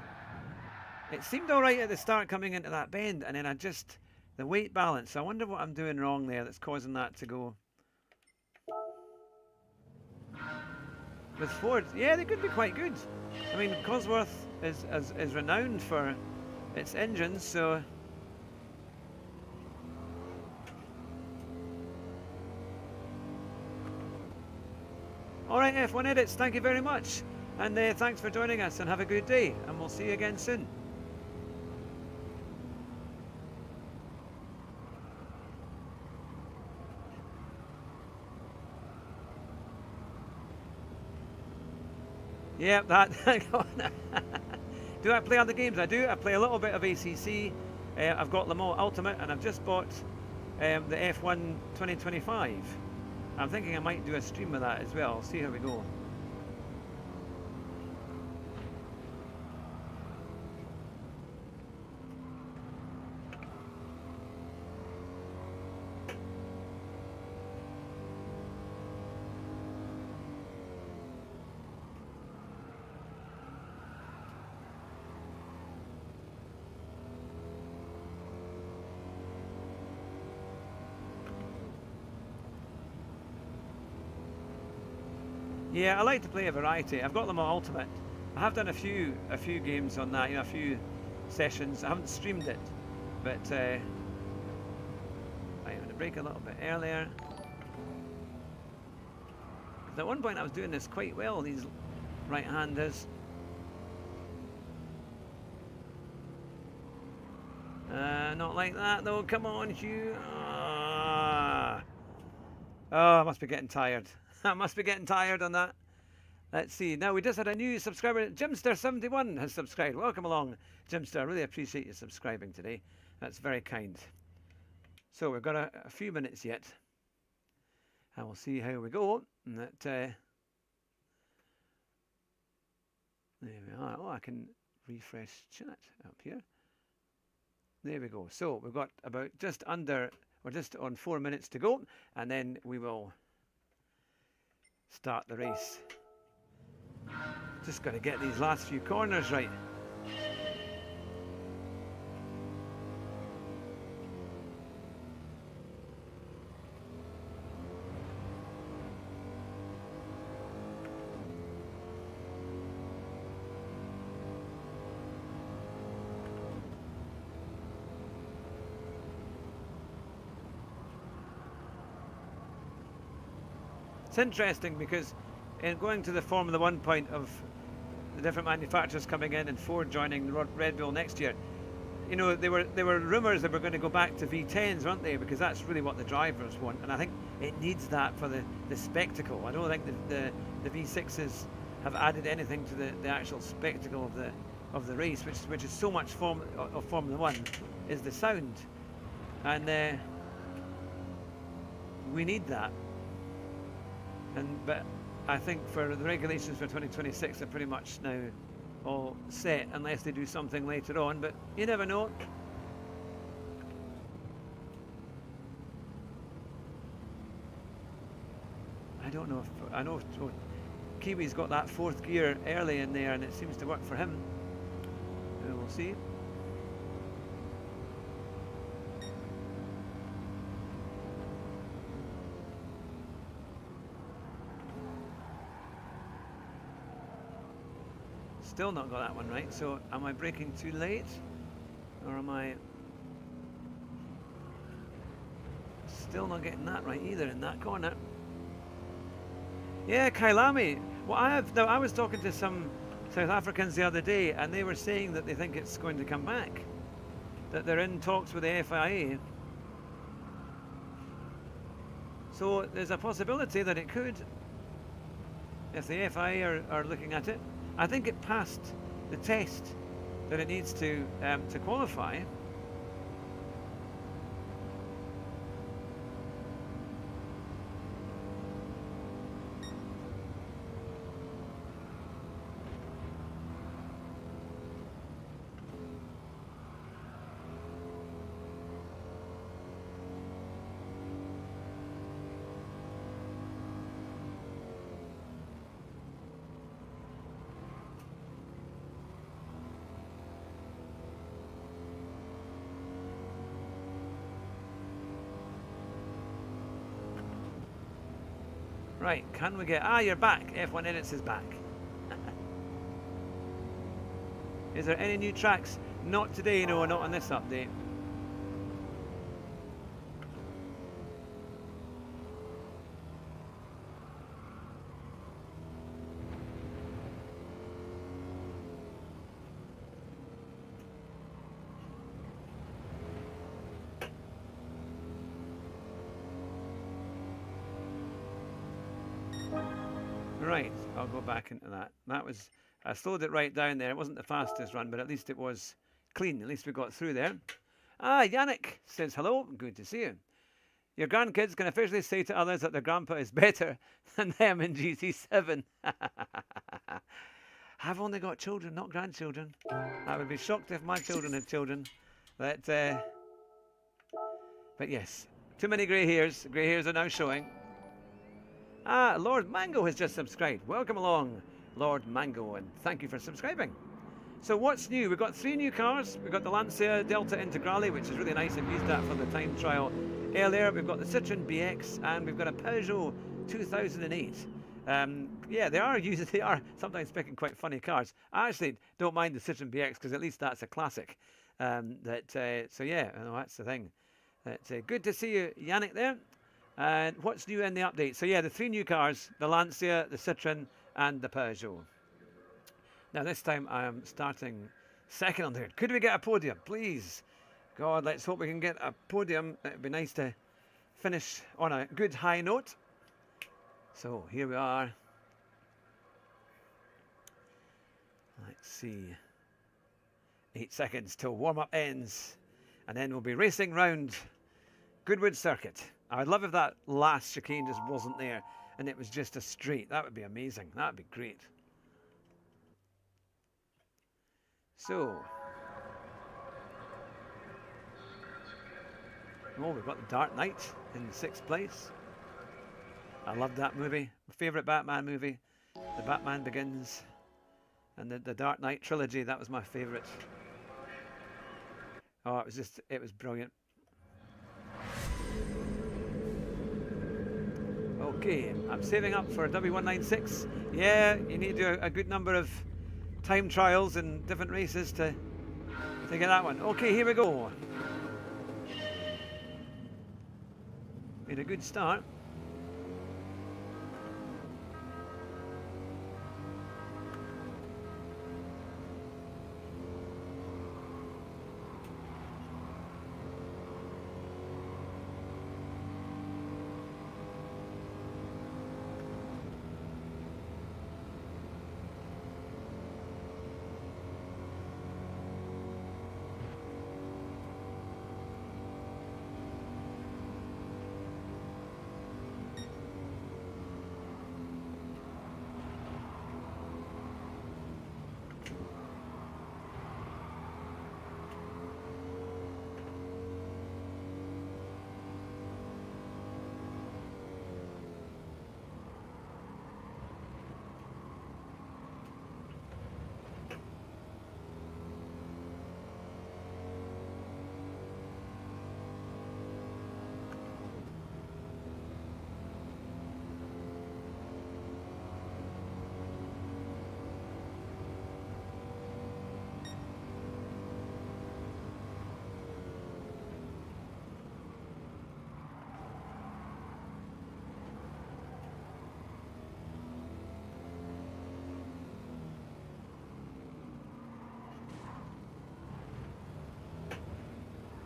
it seemed all right at the start coming into that bend, and then the weight balance. I wonder what I'm doing wrong there that's causing that to go. With Ford, yeah, they could be quite good. I mean, Cosworth is renowned for its engines, so. All right, F1 Edits, thank you very much. And thanks for joining us, and have a good day. And we'll see you again soon. Yep, that. Do I play other games? I do. I play a little bit of ACC. I've got Le Mans Ultimate, and I've just bought the F1 2025. I'm thinking I might do a stream of that as well. See how we go. Yeah, I like to play a variety. I've got them on Ultimate. I have done a few games on that, you know, a few sessions. I haven't streamed it, but I'm going to brake a little bit earlier. Because at one point I was doing this quite well, these right-handers. Not like that though. Come on, Hugh. Oh, I must be getting tired. I must be getting tired on that. Let's see. Now, we just had a new subscriber. Jimster71 has subscribed. Welcome along, Jimster. I really appreciate you subscribing today. That's very kind. So we've got a few minutes yet. And we'll see how we go. And that, there we are. Oh, I can refresh chat up here. There we go. So we've got about we're just on 4 minutes to go. And then we will start the race. Just got to get these last few corners right. It's interesting because in going to the Formula One point of the different manufacturers coming in and Ford joining Red Bull next year, you know, there were rumours that we're going to go back to V10s, weren't they? Because that's really what the drivers want, and I think it needs that for the spectacle. I don't think the V6s have added anything to the actual spectacle of the race, which is so much of Formula One, is the sound, and we need that. But I think for the regulations for 2026 are pretty much now all set, unless they do something later on, but you never know. I don't know if, I know Kiwi's got that fourth gear early in there and it seems to work for him. We'll see. Still not got that one right, so am I braking too late? Or am I still not getting that right either in that corner? Yeah, Kailami. Well, I was talking to some South Africans the other day and they were saying that they think it's going to come back. That they're in talks with the FIA. So there's a possibility that it could. If the FI are looking at it, I think it passed the test that it needs to qualify. Right, can we get... Ah, you're back. F1 Edits is back. Is there any new tracks? Not today, no, not on this update. Right, I'll go back into that. That was, I slowed it right down there. It wasn't the fastest run, but at least it was clean. At least we got through there. Ah, Yannick says hello. Good to see you. Your grandkids can officially say to others that their grandpa is better than them in GT7. I've only got children, not grandchildren. I would be shocked if my children had children. But yes, too many grey hairs. Grey hairs are now showing. Ah, Lord Mango has just subscribed. Welcome along, Lord Mango, and thank you for subscribing. So what's new? We've got 3 new cars. We've got the Lancia Delta Integrale, which is really nice. I've used that for the time trial earlier. We've got the Citroen BX, and we've got a Peugeot 2008. Yeah, they are sometimes picking quite funny cars. I actually don't mind the Citroen BX because at least that's a classic. So yeah, that's the thing. Good to see you, Yannick, there. And what's new in the update? So yeah, the 3 new cars, the Lancia, the Citroen, and the Peugeot. Now this time I am starting second on there. Could we get a podium, please? God, let's hope we can get a podium. It'd be nice to finish on a good high note. So here we are. Let's see. 8 seconds till warm-up ends. And then we'll be racing round Goodwood Circuit. I'd love if that last chicane just wasn't there and it was just a straight. That would be amazing. That would be great. So. Oh, we've got The Dark Knight in 6th place. I love that movie. My favourite Batman movie. The Batman Begins. And the Dark Knight trilogy, that was my favourite. Oh, it was brilliant. Okay, I'm saving up for W196. Yeah, you need to do a good number of time trials and different races to get that one. Okay, here we go. Made a good start.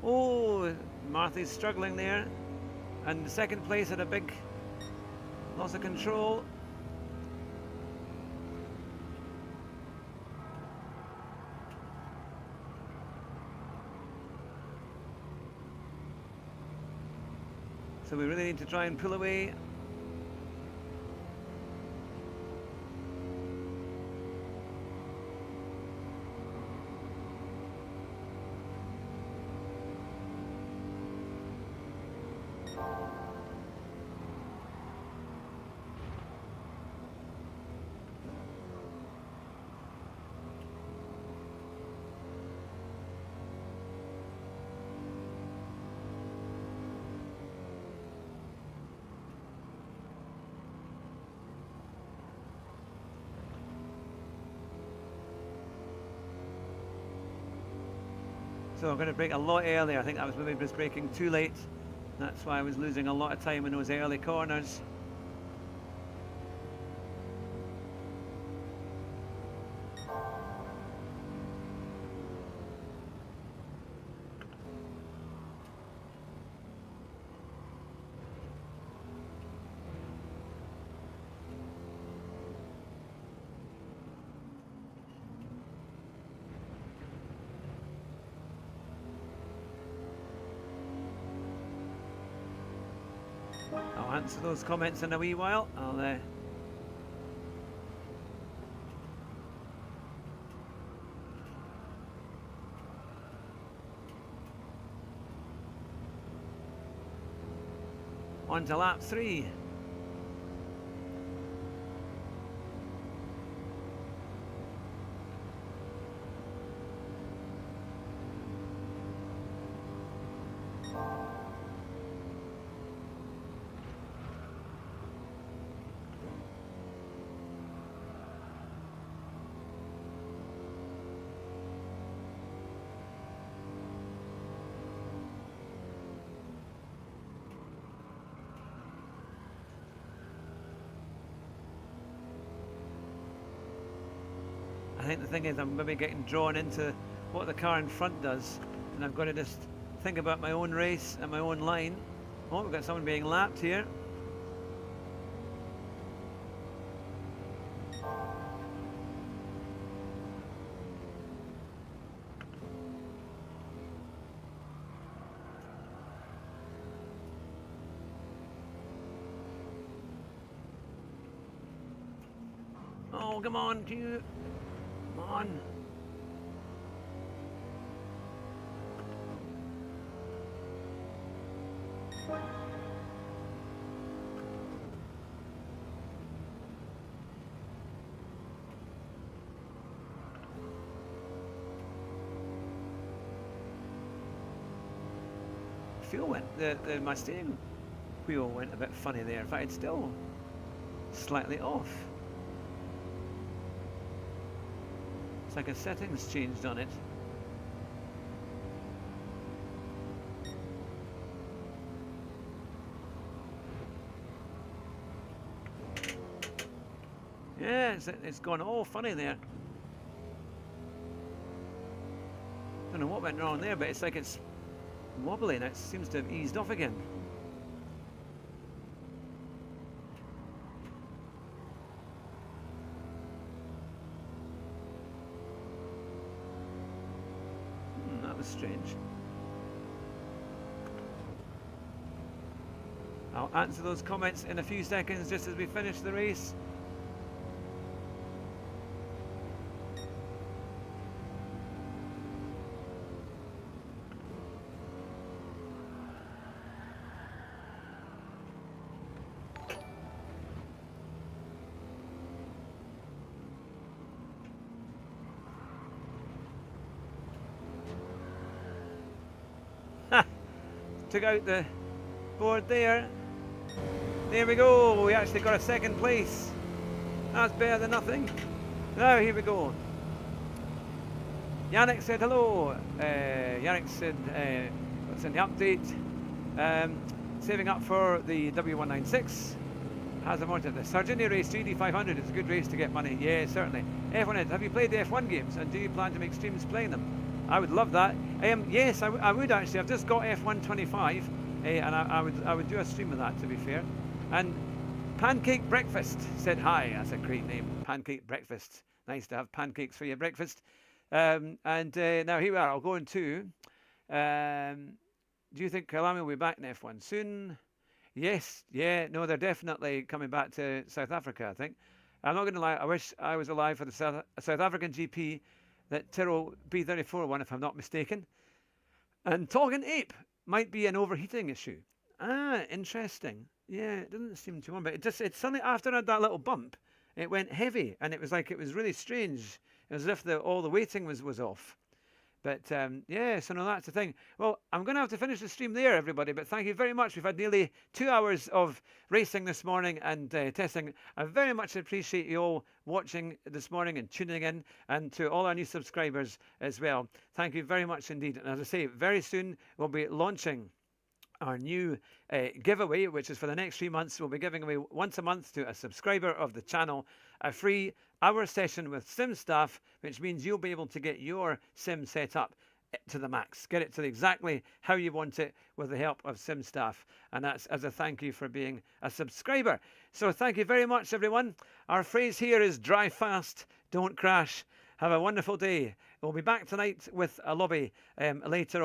Oh, Martha's struggling there. And the second place had a big loss of control. So we really need to try and pull away. So I'm going to brake a lot earlier. I think I was maybe just braking too late. That's why I was losing a lot of time in those early corners. I'll answer those comments in a wee while. On to lap 3. I think the thing is I'm maybe getting drawn into what the car in front does, and I've got to just think about my own race and my own line. Oh, we've got someone being lapped here. Oh, come on, Q. Come on. Fuel went, my steering wheel went a bit funny there. In fact, it's still slightly off. It's like a settings changed on it. Yeah, it's gone all funny there. Don't know what went wrong there, but it's like it's wobbly and it seems to have eased off again. That was strange. I'll answer those comments in a few seconds just as we finish the race. Took out the board there. There we go. We actually got a second place. That's better than nothing. Now here we go. Yannick said hello. Yannick said what's in the update? Saving up for the W196. Has a motor. The Sardinia race GT500 is a good race to get money. Yeah, certainly. F1 is. Have you played the F1 games, and do you plan to make streams playing them? I would love that. Yes, I would actually. I've just got F1 25, and I would do a stream of that, to be fair. And Pancake Breakfast said hi. That's a great name, Pancake Breakfast. Nice to have pancakes for your breakfast. Now here we are. I'll go into. Do you think Kalami will be back in F1 soon? Yes, yeah, no, they're definitely coming back to South Africa, I think. I'm not going to lie, I wish I was alive for the South African GP that Tyrrell B34 won, if I'm not mistaken. And Toggin Ape might be an overheating issue. Ah, interesting. Yeah, it doesn't seem to one, but it suddenly, after I had that little bump, it went heavy, and it was like, it was really strange. It was as if all the weighting was off. But yeah, so no, that's the thing. Well, I'm going to have to finish the stream there, everybody. But thank you very much. We've had nearly 2 hours of racing this morning and testing. I very much appreciate you all watching this morning and tuning in, and to all our new subscribers as well. Thank you very much indeed. And as I say, very soon we'll be launching our new giveaway, which is for the next 3 months. We'll be giving away once a month to a subscriber of the channel a free hour session with sim staff, which means you'll be able to get your sim set up to the max, get it to exactly how you want it with the help of sim staff, and that's as a thank you for being a subscriber. So thank you very much, everyone. Our phrase here is drive fast, don't crash. Have a wonderful day. We'll be back tonight with a lobby later on.